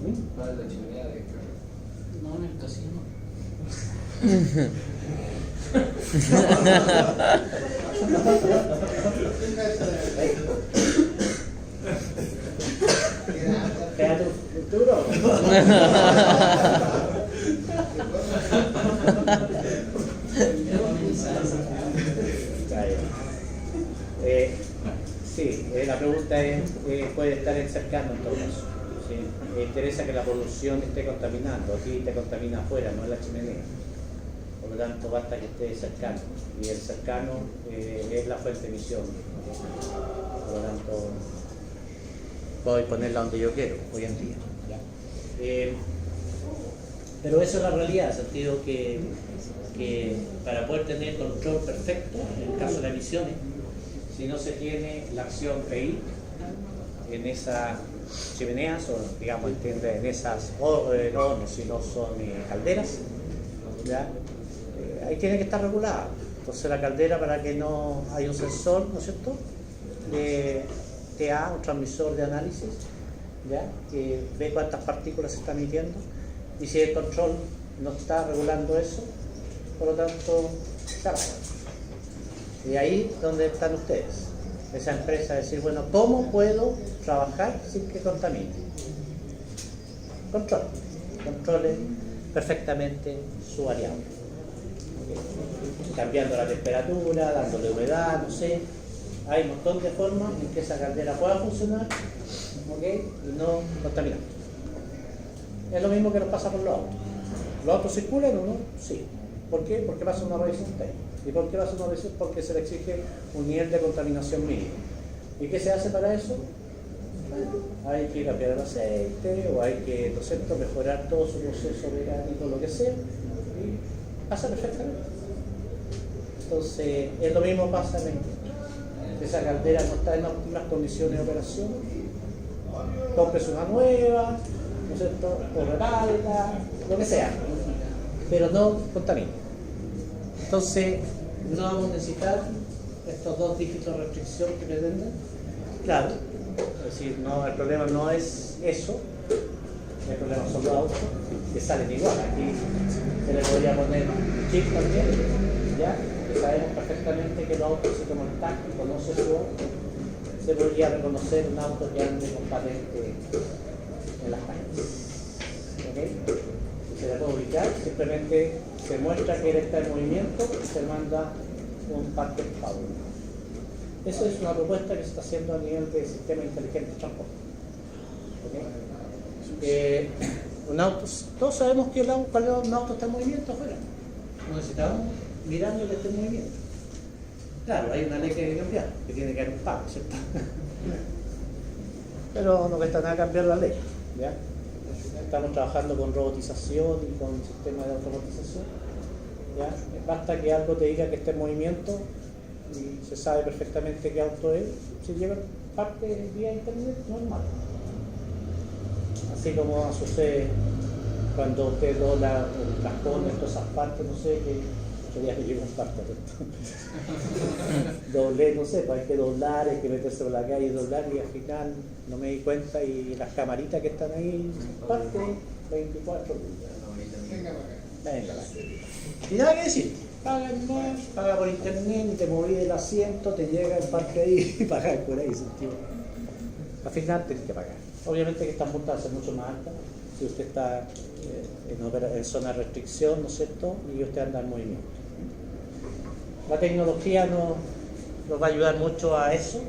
¿Mm? Para la chimenea de carro. No, en el casino. Quédate un futuro. Sí, la pregunta es, puede estar cercano en todo caso. ¿Sí? Me interesa que la producción esté contaminando, aquí te contamina afuera, no en la chimenea. Por lo tanto, basta que esté cercano. Y el cercano es la fuente de emisión. Por lo tanto, puedo ponerla donde yo quiero, hoy en día. ¿Ya? Pero eso es la realidad, en el sentido que para poder tener control perfecto, en el caso de las emisiones, si no se tiene la acción PI en esas chimeneas, o digamos, entiende, en esas hornos, si no son calderas, ¿ya? Ahí tiene que estar regulada. Entonces la caldera, para que no haya un sensor, ¿no es cierto?, de TA, un transmisor de análisis, ¿ya?, que ve cuántas partículas se están emitiendo, y si el control no está regulando eso, por lo tanto, se apaga. Y ahí es donde están ustedes, esa empresa, decir, bueno, ¿cómo puedo trabajar sin que contamine? Controle perfectamente su variable. Cambiando la temperatura, dándole humedad, no sé. Hay un montón de formas en que esa caldera pueda funcionar, ¿okay?, y no contaminar. Es lo mismo que nos pasa con los autos. ¿Los autos circulan o no? Sí. ¿Por qué? Porque pasa una revisión técnica. ¿Y por qué pasa una revisión? Porque se le exige un nivel de contaminación mínimo. ¿Y qué se hace para eso? Bueno, hay que cambiar el aceite, o hay que, ¿no es cierto?, mejorar todo su proceso mecánico, lo que sea, y pasa perfectamente. Entonces, es lo mismo pasa en esa caldera no está en óptimas condiciones de operación, compres una nueva, ¿no es cierto?, o repárala, lo que sea, pero no contamina. Entonces, no vamos a necesitar estos 2 dígitos de restricción que pretenden. Claro, es decir, no, el problema no es eso, el problema son los autos, que salen igual. Aquí se le podría poner chip también, ¿ya? Sabemos perfectamente que el auto, si como el tag conoce su auto, se podría reconocer un auto que ande con patente en las calles. ¿Okay? Se la puede ubicar, simplemente se muestra que él está en movimiento y se manda un packet power. Eso es una propuesta que se está haciendo a nivel de sistema inteligente de transporte. ¿Okay? Un auto, todos sabemos que un auto está en movimiento afuera. No necesitamos mirando que esté en movimiento. Claro, hay una ley que hay que cambiar, que tiene que haber un pago, ¿cierto? Pero no cuesta nada cambiar la ley, ¿ya? Estamos trabajando con robotización y con sistemas de automatización, ¿ya? Basta que algo te diga que esté en movimiento y se sabe perfectamente qué auto es. Si llega parte vía internet, normal. Así como sucede cuando usted dobla el cajón, todas esas partes, no sé, que ya me llegó un parto. Doblé, no sé, pues hay que doblar, hay que meterse por la calle y doblar, y al final no me di cuenta, y las camaritas que están ahí, parte 24 días. Venga, y nada que decir, pagan más, paga por internet, y te moví el asiento, te llega el parque ahí y pagas por ahí, sentido. Al final tienes que pagar. Obviamente que estas multas van a ser mucho más altas si usted está en zona de restricción, ¿no es cierto?, y usted anda en movimiento. La tecnología nos va a ayudar mucho a eso,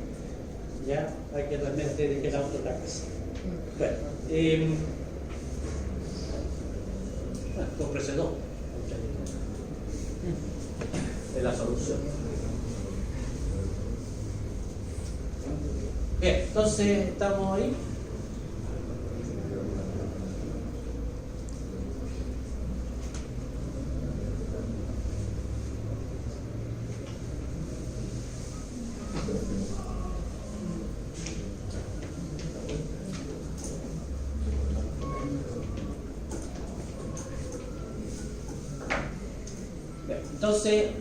¿ya? Hay que realmente dejar el auto atrás. Bueno, cómprese 2. Es la solución. Bien, entonces estamos ahí. Entonces,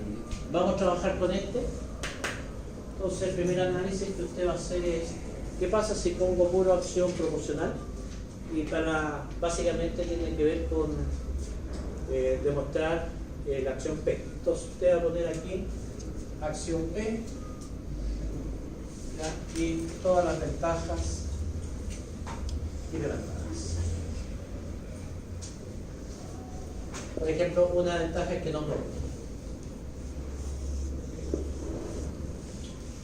vamos a trabajar con este. Entonces, el primer análisis que usted va a hacer es, ¿qué pasa si pongo pura acción proporcional? Y básicamente tiene que ver con demostrar la acción P. Entonces, usted va a poner aquí acción P, ¿ya? Y todas las ventajas y desventajas. Por ejemplo, una ventaja es que no rompe.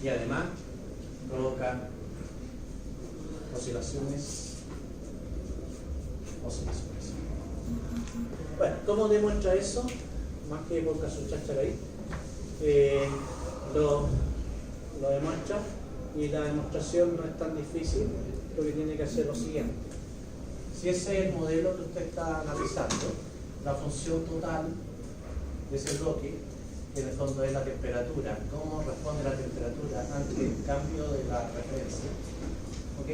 Y además provoca oscilaciones. Bueno, ¿cómo demuestra eso? Más que ponga su cháchara ahí. Lo demuestra, y la demostración no es tan difícil. Lo que tiene que hacer es lo siguiente: si ese es el modelo que usted está analizando, la función total de ese bloque, que en el fondo es la temperatura, cómo responde la temperatura ante el cambio de la referencia, ¿ok?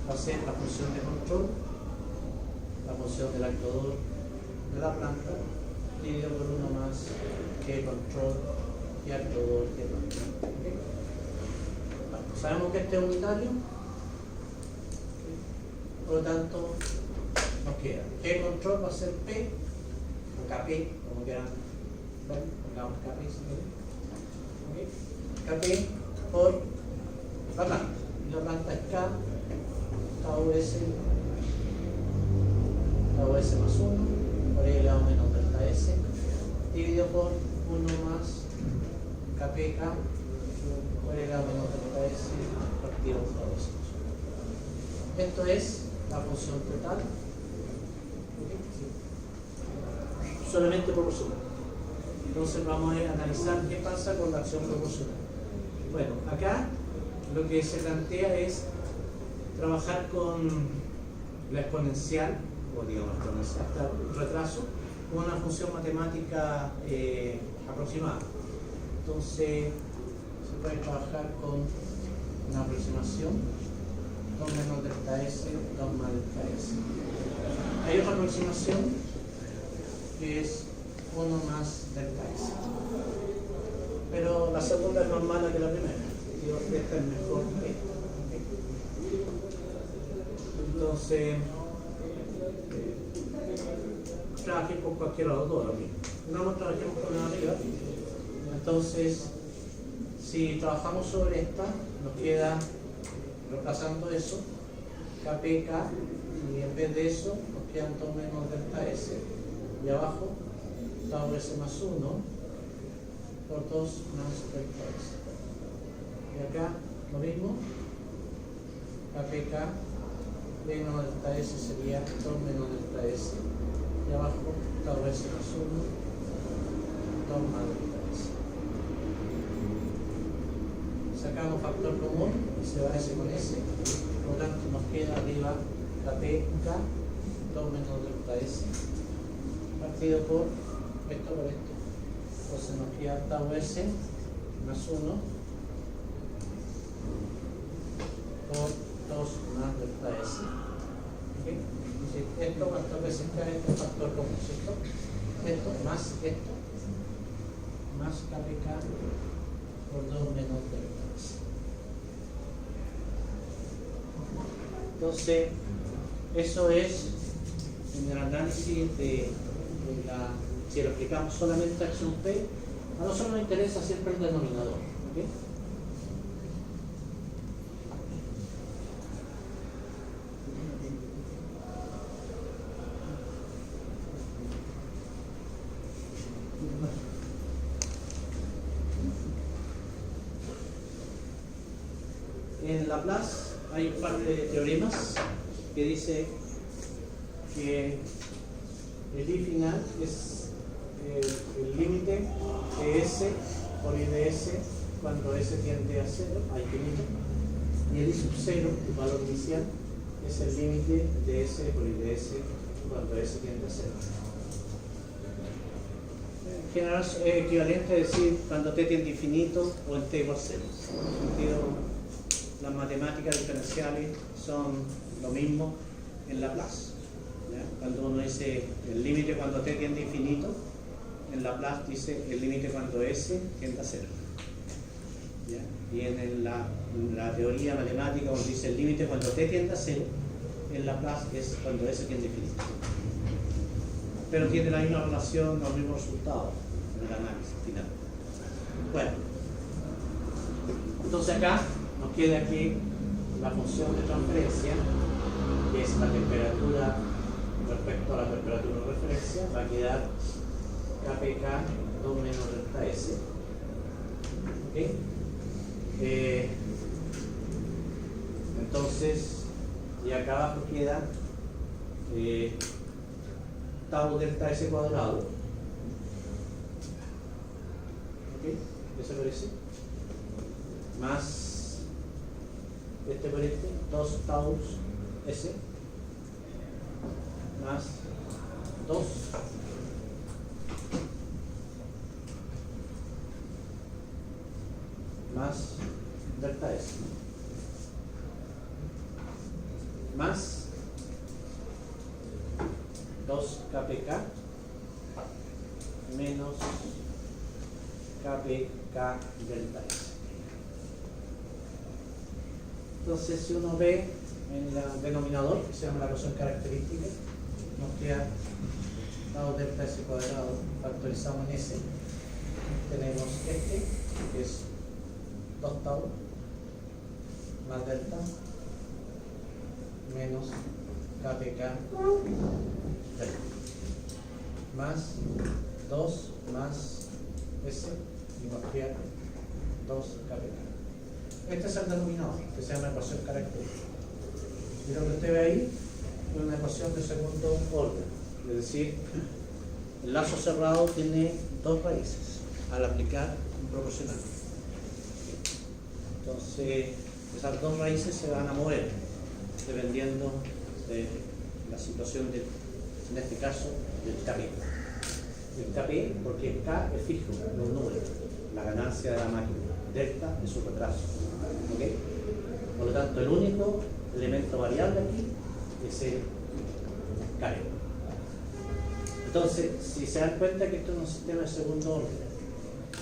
Va a ser la función de control, la función del actuador de la planta, dividido por uno más que control y actuador de planta. ¿Okay? Bueno, sabemos que este es unitario, ¿okay? Por lo tanto nos queda G control va a ser P o KP, como quieran ver, pongamos KP si quieren, ¿okay? KP por la planta, y la planta es K KUS más 1 por I elevado menos delta S dividido por 1 más KPK por I elevado menos delta S partido por 2. Esto es la función total, ¿okay? Sí. Solamente proporcional. Entonces vamos a analizar qué pasa con la acción proporcional. Bueno, acá lo que se plantea es trabajar con la exponencial, o digamos exponencial, retraso, con una función matemática aproximada. Entonces se puede trabajar con una aproximación 2 menos delta S, 2 más delta S. Hay otra aproximación que es 1 más delta S, pero la segunda es más mala que la primera, y esta es mejor que esta. Entonces, trabajemos con cualquiera de los dos, no trabajemos con la de arriba. Entonces, si trabajamos sobre esta, nos queda, reemplazando eso, KPK, y en vez de eso, nos quedan 2 menos delta S, y abajo, tau S más 1, por 2 más delta S. Y acá, lo mismo, KPK, menos delta S sería 2 menos delta S, y abajo tau S más 1, 2 más delta S. Sacamos factor común y se va S con S, por lo tanto nos queda arriba KPK, 2 menos delta S, partido por esto por esto. Entonces nos queda tau S más 1 por 2 más delta S. ¿Okay? Esto cuántas veces cae este factor común, ¿cierto? Esto más KPK por 2 menos delta S. Entonces, eso es en el análisis de la, si lo aplicamos solamente a acción P, a nosotros nos interesa siempre el denominador. ¿Okay? En Laplace hay un par de teoremas que dice que el I final es el límite de S por I de S cuando S tiende a 0, a infinito, y el I sub 0, el valor inicial, es el límite de S por I de S cuando S tiende a 0. En general es equivalente a decir cuando T tiende a infinito o en T igual 0. En ese sentido, las matemáticas diferenciales son lo mismo en Laplace. ¿Ya? Cuando uno dice el límite cuando T tiende a infinito en Laplace dice el límite cuando S tiende a 0. ¿Ya? Y en la teoría matemática cuando dice el límite cuando T tiende a 0, en Laplace es cuando S tiende a infinito. Pero tiene la misma relación, los mismos resultados en el análisis final. Bueno, entonces acá nos queda aquí la función de transferencia, que es la temperatura respecto a la temperatura de referencia, va a quedar kpk 2 menos delta S. ¿Okay? Entonces, y acá abajo queda tau delta S cuadrado. ¿Ok? ¿Eso parece? Más este por este, 2 tau S más 2 más delta S más 2 kpk menos kpk delta S. Entonces, si uno ve en el denominador, que se llama la ecuación característica, nos queda tau delta S cuadrado, factorizamos en S, tenemos este, que es 2 tau más delta menos kpk delta más 2 más S y nos queda 2 kpk. Este es el denominador, que se llama ecuación característica. Y lo que usted ve ahí es una ecuación de segundo orden, es decir, el lazo cerrado tiene 2 raíces al aplicar un proporcional. Entonces, esas 2 raíces se van a mover dependiendo de la situación, en este caso, del KP. El KP, porque el K es fijo, no un número, la ganancia de la máquina. Delta es su retraso. ¿Okay? Por lo tanto, el único elemento variable aquí es el KP. Entonces, si se dan cuenta que esto es un sistema de segundo orden,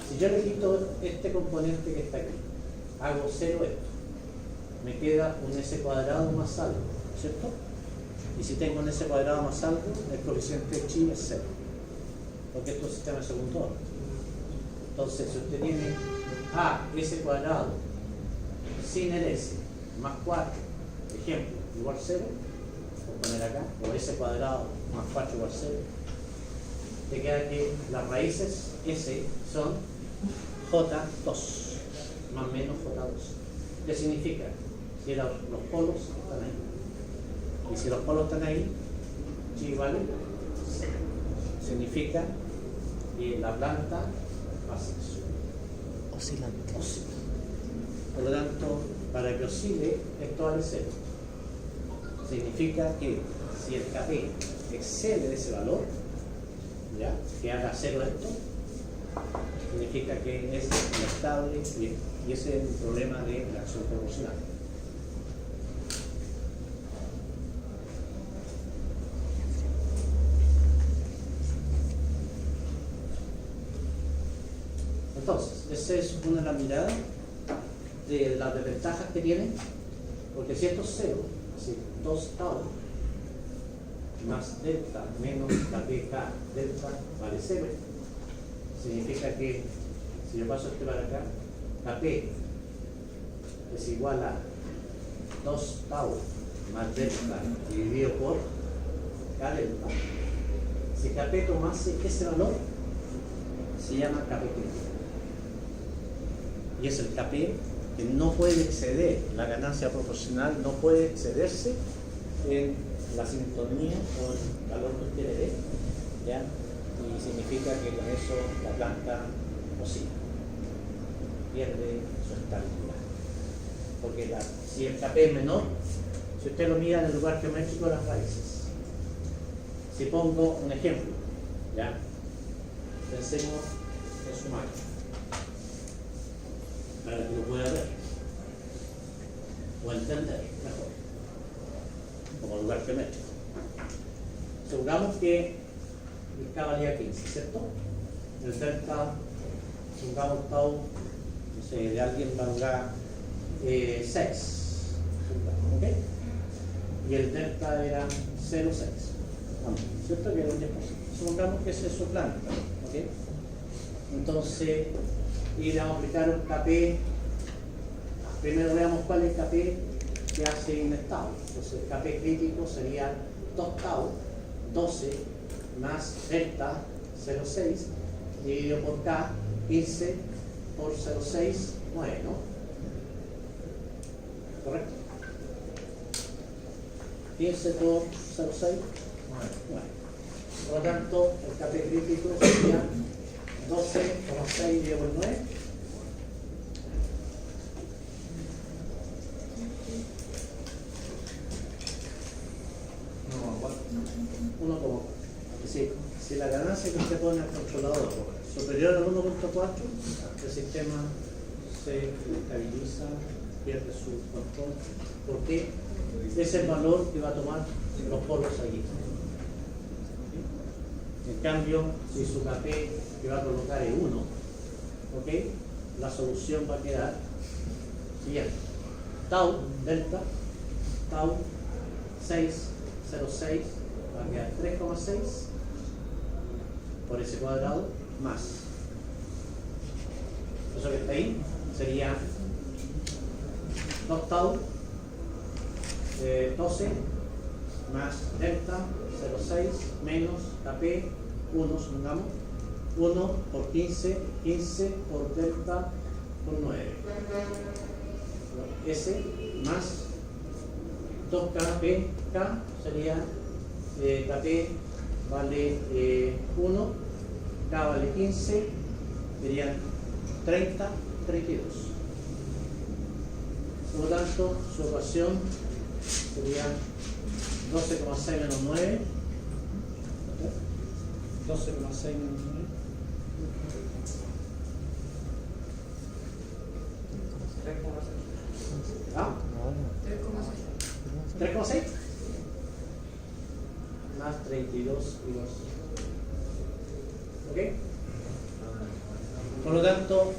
si yo le quito este componente que está aquí, hago 0 esto, me queda un S cuadrado más algo, ¿cierto? Y si tengo un S cuadrado más algo, el coeficiente de chi es 0, porque esto es un sistema de segundo orden. Entonces, si usted tiene A, S cuadrado, sin el S, más 4, ejemplo, igual 0, voy a poner acá, o S cuadrado más 4 igual 0, te queda que las raíces S son J2 más menos J2. ¿Qué significa? Si los polos están ahí. Y si los polos están ahí, chi vale 0. Significa que la planta va a ser Oscilante. oscila. Por lo tanto, para que oscile, esto vale 0. Significa que si el Kp excede de ese valor, ¿ya? Que haga 0 esto, significa que es inestable y ese es el problema de la acción proporcional. Entonces, esa es una de las miradas de las desventajas que tiene, porque si esto es 0, así 2 tau más delta menos kpk delta vale 0, significa que si yo paso este para acá, kp es igual a 2 tau más delta dividido por k delta. Si kp tomase ese valor, se llama kp crítico. Y es el kp que no puede exceder, la ganancia proporcional no puede excederse en la sintonía o el valor que usted le dé, ¿ya? Y significa que con eso la planta oscila, pierde su estabilidad. Porque si el kp es menor, si usted lo mira en el lugar geométrico de las raíces, si pongo un ejemplo, ¿ya? Pensemos en su máquina, para que lo pueda ver o entender mejor como lugar geométrico. Supongamos que el K valía 15, ¿cierto? el delta, pongamos tau, no sé, de alguien valga 6, ¿ok? Y el delta era 0,6, ¿cierto? Que era un 10%. Supongamos que ese es su plan, ¿ok? Entonces, y le vamos a aplicar un KP. Primero veamos cuál es el KP que hace inestable. Entonces, el KP crítico sería 2 tau, 12 más delta 0,6 dividido por K, 15 por 0,6, 9, ¿no? ¿Correcto? 15 por 0,6, 9. Por lo tanto, el KP crítico sería 12,6 dividido por 9. Es decir, si la ganancia que usted pone al controlador es superior al 1.4, el sistema se estabiliza, pierde su control. ¿Por qué? Es el valor que va a tomar los polos allí. En cambio, si su KP que va a colocar es 1, ¿ok? La solución va a quedar siguiente. Tau, delta, tau, 6, 0,6, va a quedar 3,6 por ese cuadrado más. Eso que está ahí sería 2 tau, 12 más delta 0,6 menos KP 1, supongamos 1 por 15, 15 por delta por 9. S más 2KP, K sería KP vale 1, K vale 15, serían 30, 32. Por lo tanto, su ecuación sería 12,6 menos 9. 12,6 menos 9. ¿Ah? 3,6 más 32 y 2. ¿Ok? Por lo tanto,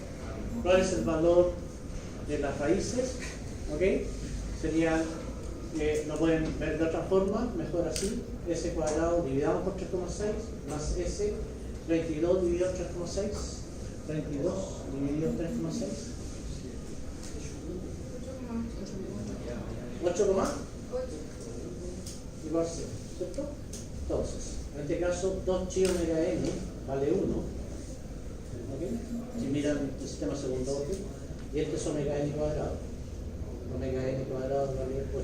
¿cuál es el valor de las raíces? ¿Ok? Serían, lo pueden ver de otra forma, mejor así, s cuadrado dividamos por 3,6 más s, 32 dividido 3,6, 32 dividido 3,6, 8, igual 0, ¿cierto? Entonces, en este caso, 2 chi omega n vale 1, ¿okay? Si miran el sistema segundo orden, y este es omega n cuadrado. Omega n cuadrado vale 8.8.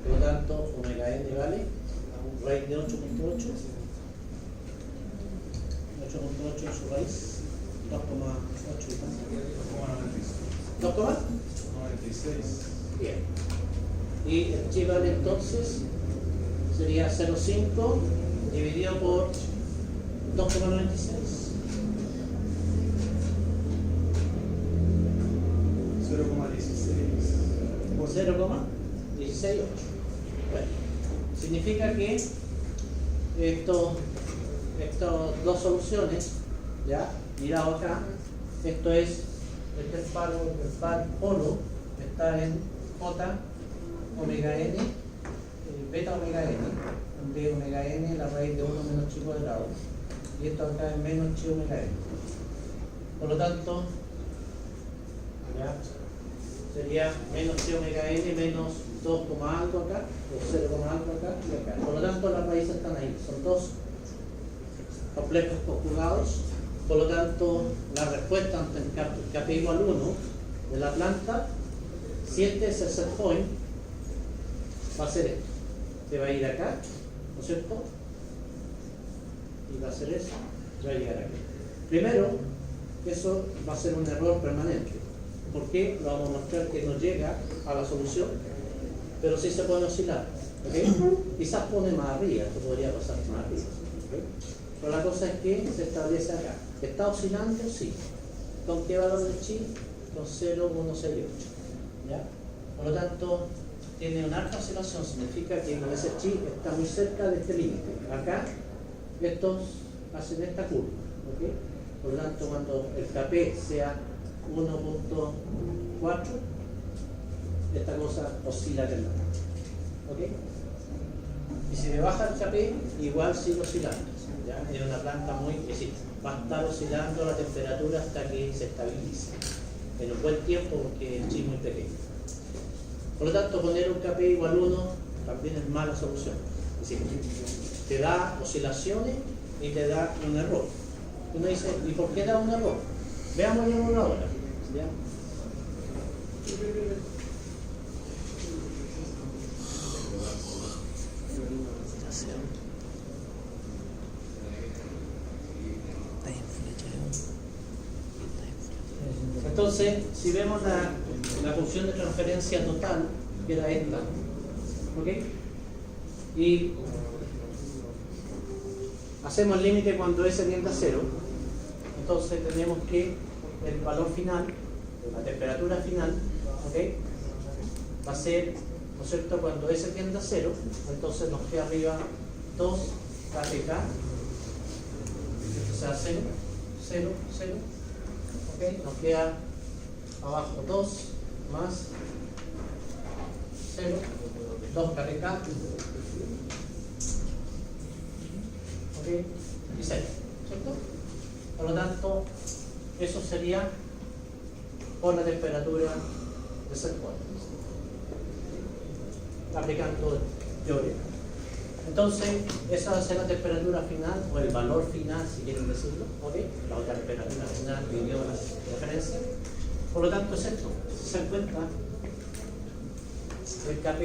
Por lo tanto, omega n vale raíz de 8.8. 8.8 en su raíz, 2,8 y 2,96. Bien. Y el chi vale entonces sería 0,5 dividido por 2,96. 0,168. Bueno, significa que estas dos soluciones, ya, mirado acá, esto es el par polo está en J omega n, beta omega n, de omega n la raíz de 1 menos chi cuadrado, y esto acá es menos chi omega n. Por lo tanto, ya, sería menos chi omega n menos 2, algo acá, o 0, algo acá y acá. Por lo tanto, las raíces están ahí, son dos complejos conjugados. Por lo tanto, la respuesta ante el KP igual 1 de la planta, si este es el set point, va a ser esto. Se va a ir acá, ¿no es cierto? Y va a ser eso, va a llegar aquí. Primero, eso va a ser un error permanente. ¿Por qué? Lo vamos a mostrar que no llega a la solución, pero sí se puede oscilar. ¿Okay? Quizás pone más arriba, esto podría pasar más arriba. ¿Okay? Pero la cosa es que se establece acá. ¿Está oscilando? Sí. ¿Con qué valor de chi? Con 0,168. ¿Ya? Por lo tanto, tiene una alta oscilación, significa que con ese chi está muy cerca de este límite. Acá, estos hacen esta curva. ¿ok? Por lo tanto, cuando el KP sea 1.4, esta cosa oscila en la planta, ¿ok? Y si me baja el KP, igual sigue oscilando, ¿ya? Es una planta muy, es decir, va a estar oscilando la temperatura hasta que se estabilice en un buen tiempo, porque el chi es muy pequeño. Por lo tanto, poner un KP igual 1 también es mala solución. Es decir, te da oscilaciones y te da un error. Uno dice, ¿y por qué da un error? Veámoslo una hora, ¿ya? Entonces, si vemos la función de transferencia total, que era esta, ¿ok? Y hacemos el límite cuando S tiende a 0, entonces tenemos que el valor final, la temperatura final, ¿ok? Va a ser, ¿no es cierto?, cuando S tiende a 0, entonces nos queda arriba 2 KPK, o sea 0, 0, 0, ¿ok? Nos queda abajo 2 más 0, 2 KPK, ¿ok? Y 0, ¿cierto? Por lo tanto, eso sería por la temperatura de set point, aplicando el teorema. Entonces, esa va a ser la temperatura final, o el valor final, si quieren decirlo, ¿ok? La temperatura final dividido la referencia. Por lo tanto, es esto. Si se dan cuenta, el KP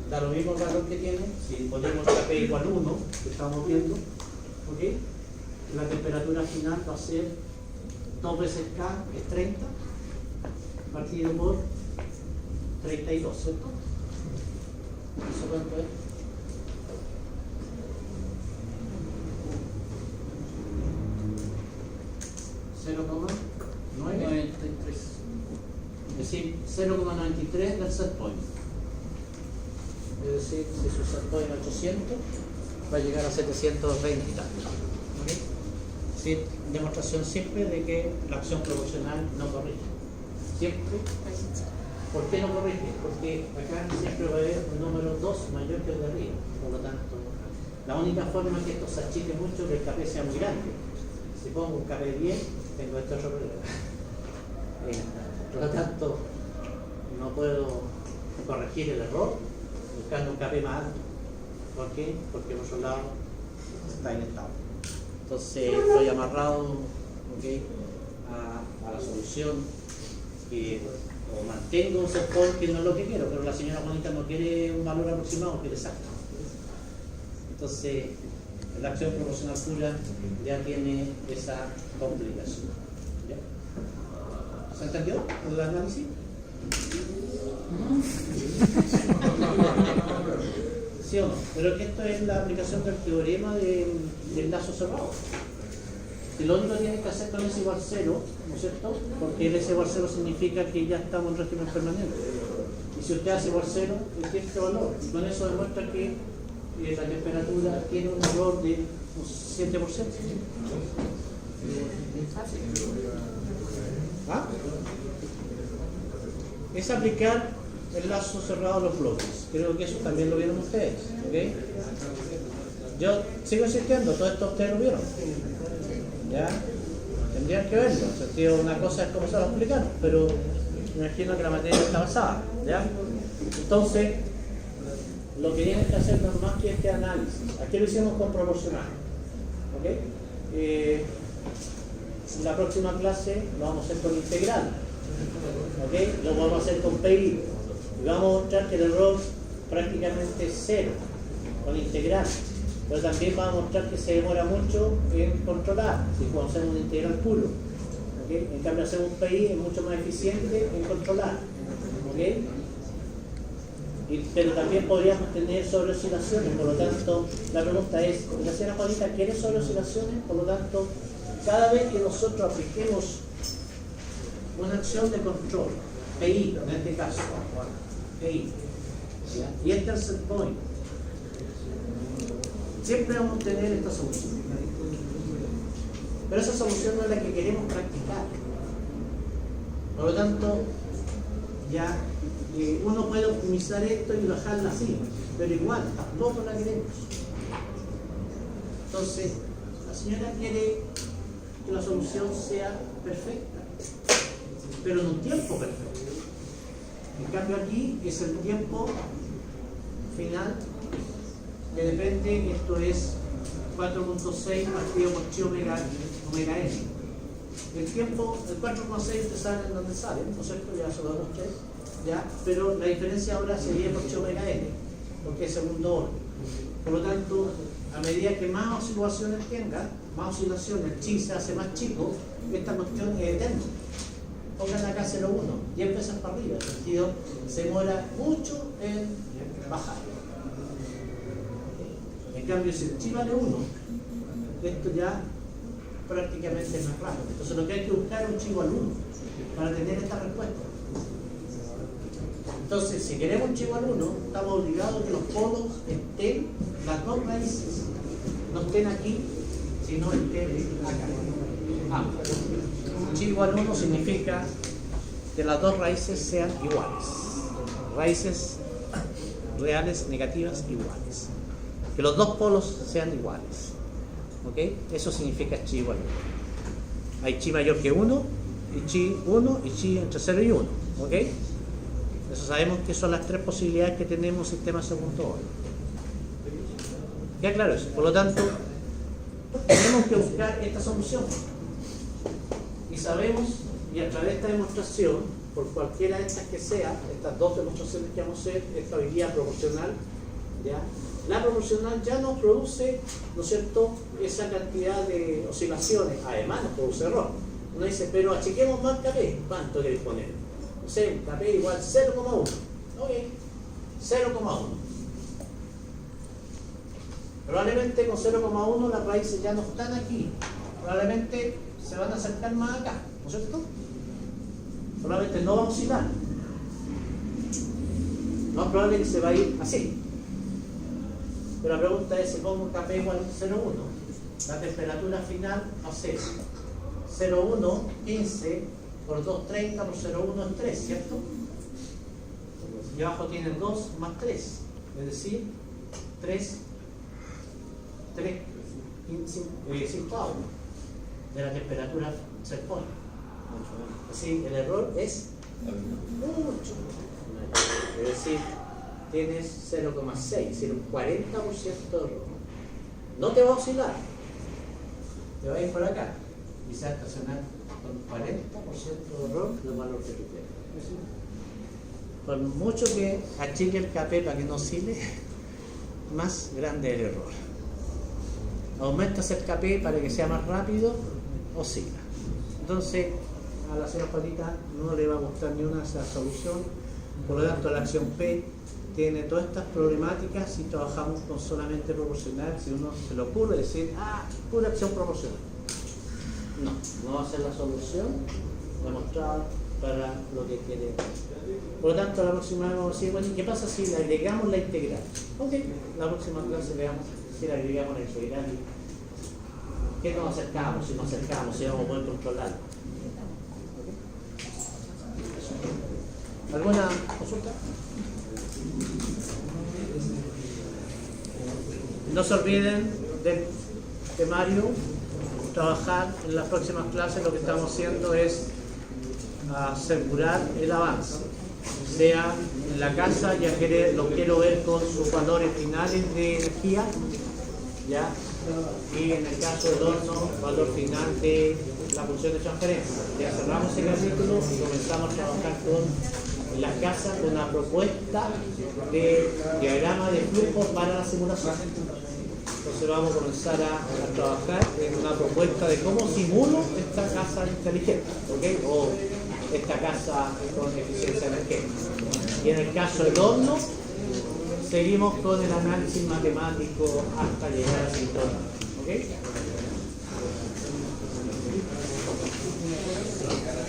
da lo mismo valor que tiene. Si ponemos KP igual a 1, que estamos viendo, ¿ok? La temperatura final va a ser 2 veces K, que es 30, partido por 32, ¿cierto? ¿Eso cuánto es? Es decir, 0,93 del set point. Es decir, si su set point es 800, va a llegar a 720 y tanto. ¿Okay? Es decir, demostración simple de que la acción proporcional no corrige. Siempre. ¿Por qué no corrige? Porque acá siempre va a haber un número 2 mayor que el de arriba. Por lo tanto, la única forma que esto se achique mucho es que el KP sea muy grande. Si pongo un KP 10, tengo este otro problema. Por lo tanto, no puedo corregir el error buscando un KP más alto. ¿Por qué? Porque por otro lado está inestable. Entonces estoy amarrado, ¿okay?, a la solución que o mantengo un set point que no es lo que quiero, pero la señora Juanita no quiere un valor aproximado, quiere exacto. Entonces la acción proporcional pura ya tiene esa complicación. ¿Ya? ¿Se entendió el análisis? ¿Sí o no? Pero que esto es la aplicación del teorema del lazo cerrado. Si lo único que tienen que hacer con S igual 0, ¿no es cierto? Porque el S igual 0 significa que ya estamos en régimen permanente. Y si usted hace igual 0, tiene este valor. Y con eso demuestra que la temperatura tiene un error de un 7%. ¿Ah? Es aplicar el lazo cerrado a los bloques. Creo que eso también lo vieron ustedes, ¿ok? Yo sigo insistiendo, todo esto ustedes lo vieron, ¿ya? Tendrían que verlo. En sentido, una cosa es cómo se lo explicaron, pero me imagino que la materia está basada, ¿ya? Entonces, lo que tienen que hacer no es más que este análisis. Aquí lo hicimos con proporcional, ¿ok? La próxima clase lo vamos a hacer con integral, ¿ok? Lo vamos a hacer con PI y vamos a mostrar que el error prácticamente es 0 con integral, pero también vamos a mostrar que se demora mucho en controlar si podemos hacer un integral puro, ¿ok? En cambio hacer un PI es mucho más eficiente en controlar, ¿ok? Pero también podríamos tener sobreoscilaciones. Por lo tanto, la pregunta es, la señora Juanita quiere sobreoscilaciones, por lo tanto, cada vez que nosotros apliquemos una acción de control, PI en este caso, PI, ¿ya? Y este es el set point, siempre vamos a tener esta solución. Pero esa solución no es la que queremos practicar. Por lo tanto, ya uno puede optimizar esto y bajarla así, pero igual, tampoco la queremos. Entonces, la señora quiere que la solución sea perfecta, pero en un tiempo perfecto. En cambio aquí es el tiempo final que depende, esto es 4.6 partido por chi omega n. El tiempo, el 4.6 ustedes saben dónde sale, ¿no es cierto? Ya se lo dan ustedes, ¿ya? Pero la diferencia ahora sería por chi omega n, porque es segundo orden. Por lo tanto, a medida que más oscilaciones tenga, más oscilaciones, el chi se hace más chico, esta cuestión es eterna. Pongan acá 0.1, 10 veces para arriba, el sentido se demora mucho en bajar. En cambio, si el chi vale 1, esto ya prácticamente es más rápido. Entonces lo que hay que buscar es un chi igual 1 para tener esta respuesta. Entonces, si queremos un chi igual 1, estamos obligados a que los polos estén, las dos raíces, no estén aquí, sino estén acá. Un chi igual 1 significa que las dos raíces sean iguales. Raíces reales negativas iguales. Que los dos polos sean iguales. ¿Ok? Eso significa chi igual 1. Hay chi mayor que 1, y chi 1, y chi entre 0 y 1. ¿Ok? Eso sabemos que son las tres posibilidades que tenemos en el sistema segundo orden. ¿Ya claro eso? Por lo tanto, tenemos que buscar esta solución. Y sabemos, y a través de esta demostración, por cualquiera de estas que sea, estas dos demostraciones que vamos a hacer, estabilidad proporcional, ¿ya? La proporcional ya nos produce, ¿no es cierto?, esa cantidad de oscilaciones, además nos produce error. Uno dice, pero achiquemos más KP, ¿cuánto queréis poner? No sé, KP igual 0,1. Ok, 0,1. Probablemente con 0,1 las raíces ya no están aquí. Probablemente se van a acercar más acá, ¿no es cierto? Probablemente no va a oscilar. No es probable que se va a ir así. Pero la pregunta es si pongo KP igual 0,1, la temperatura final, no sé, 0,1, 15 por 2,30 por 0,1 es 3, ¿cierto? Y abajo tienen 2 más 3, es decir, 5 de la temperatura set point. Así, el error es mucho mayor. Es decir, tienes 0,6, es decir, un 40% de error. No te va a oscilar, te va a ir por acá y se va a estacionar con 40% de error del valor que tú quieres. Por mucho que achique el KP para que no oscile, más grande el error. Aumentas el KP para que sea más rápido, oscila. Entonces, a la señora Juanita no le va a gustar ni una esa solución. Por lo tanto, la acción P tiene todas estas problemáticas si trabajamos con solamente proporcional. Si uno se le ocurre decir, pura acción proporcional. No va a ser la solución demostrada para lo que quiere. Por lo tanto, la próxima vez vamos a decir, bueno, ¿qué pasa si le agregamos la integral? Ok, la próxima clase veamos si le agregamos la integral. ¿Qué nos acercamos? Si nos acercamos, si vamos a poder controlarlo. ¿Alguna consulta? No se olviden del temario, trabajar en las próximas clases. Lo que estamos haciendo es asegurar el avance, sea en la casa, ya lo quiero ver con sus valores finales de energía, ¿ya? Y en el caso del horno, valor final de la función de transferencia. Ya cerramos el capítulo y comenzamos a trabajar con la casa con una propuesta de diagrama de flujo para la simulación. Entonces vamos a comenzar a trabajar en una propuesta de cómo simulo esta casa inteligente, ¿ok? O esta casa con eficiencia energética. Y en el caso del horno, seguimos con el análisis matemático hasta llegar a sintonía, ¿ok?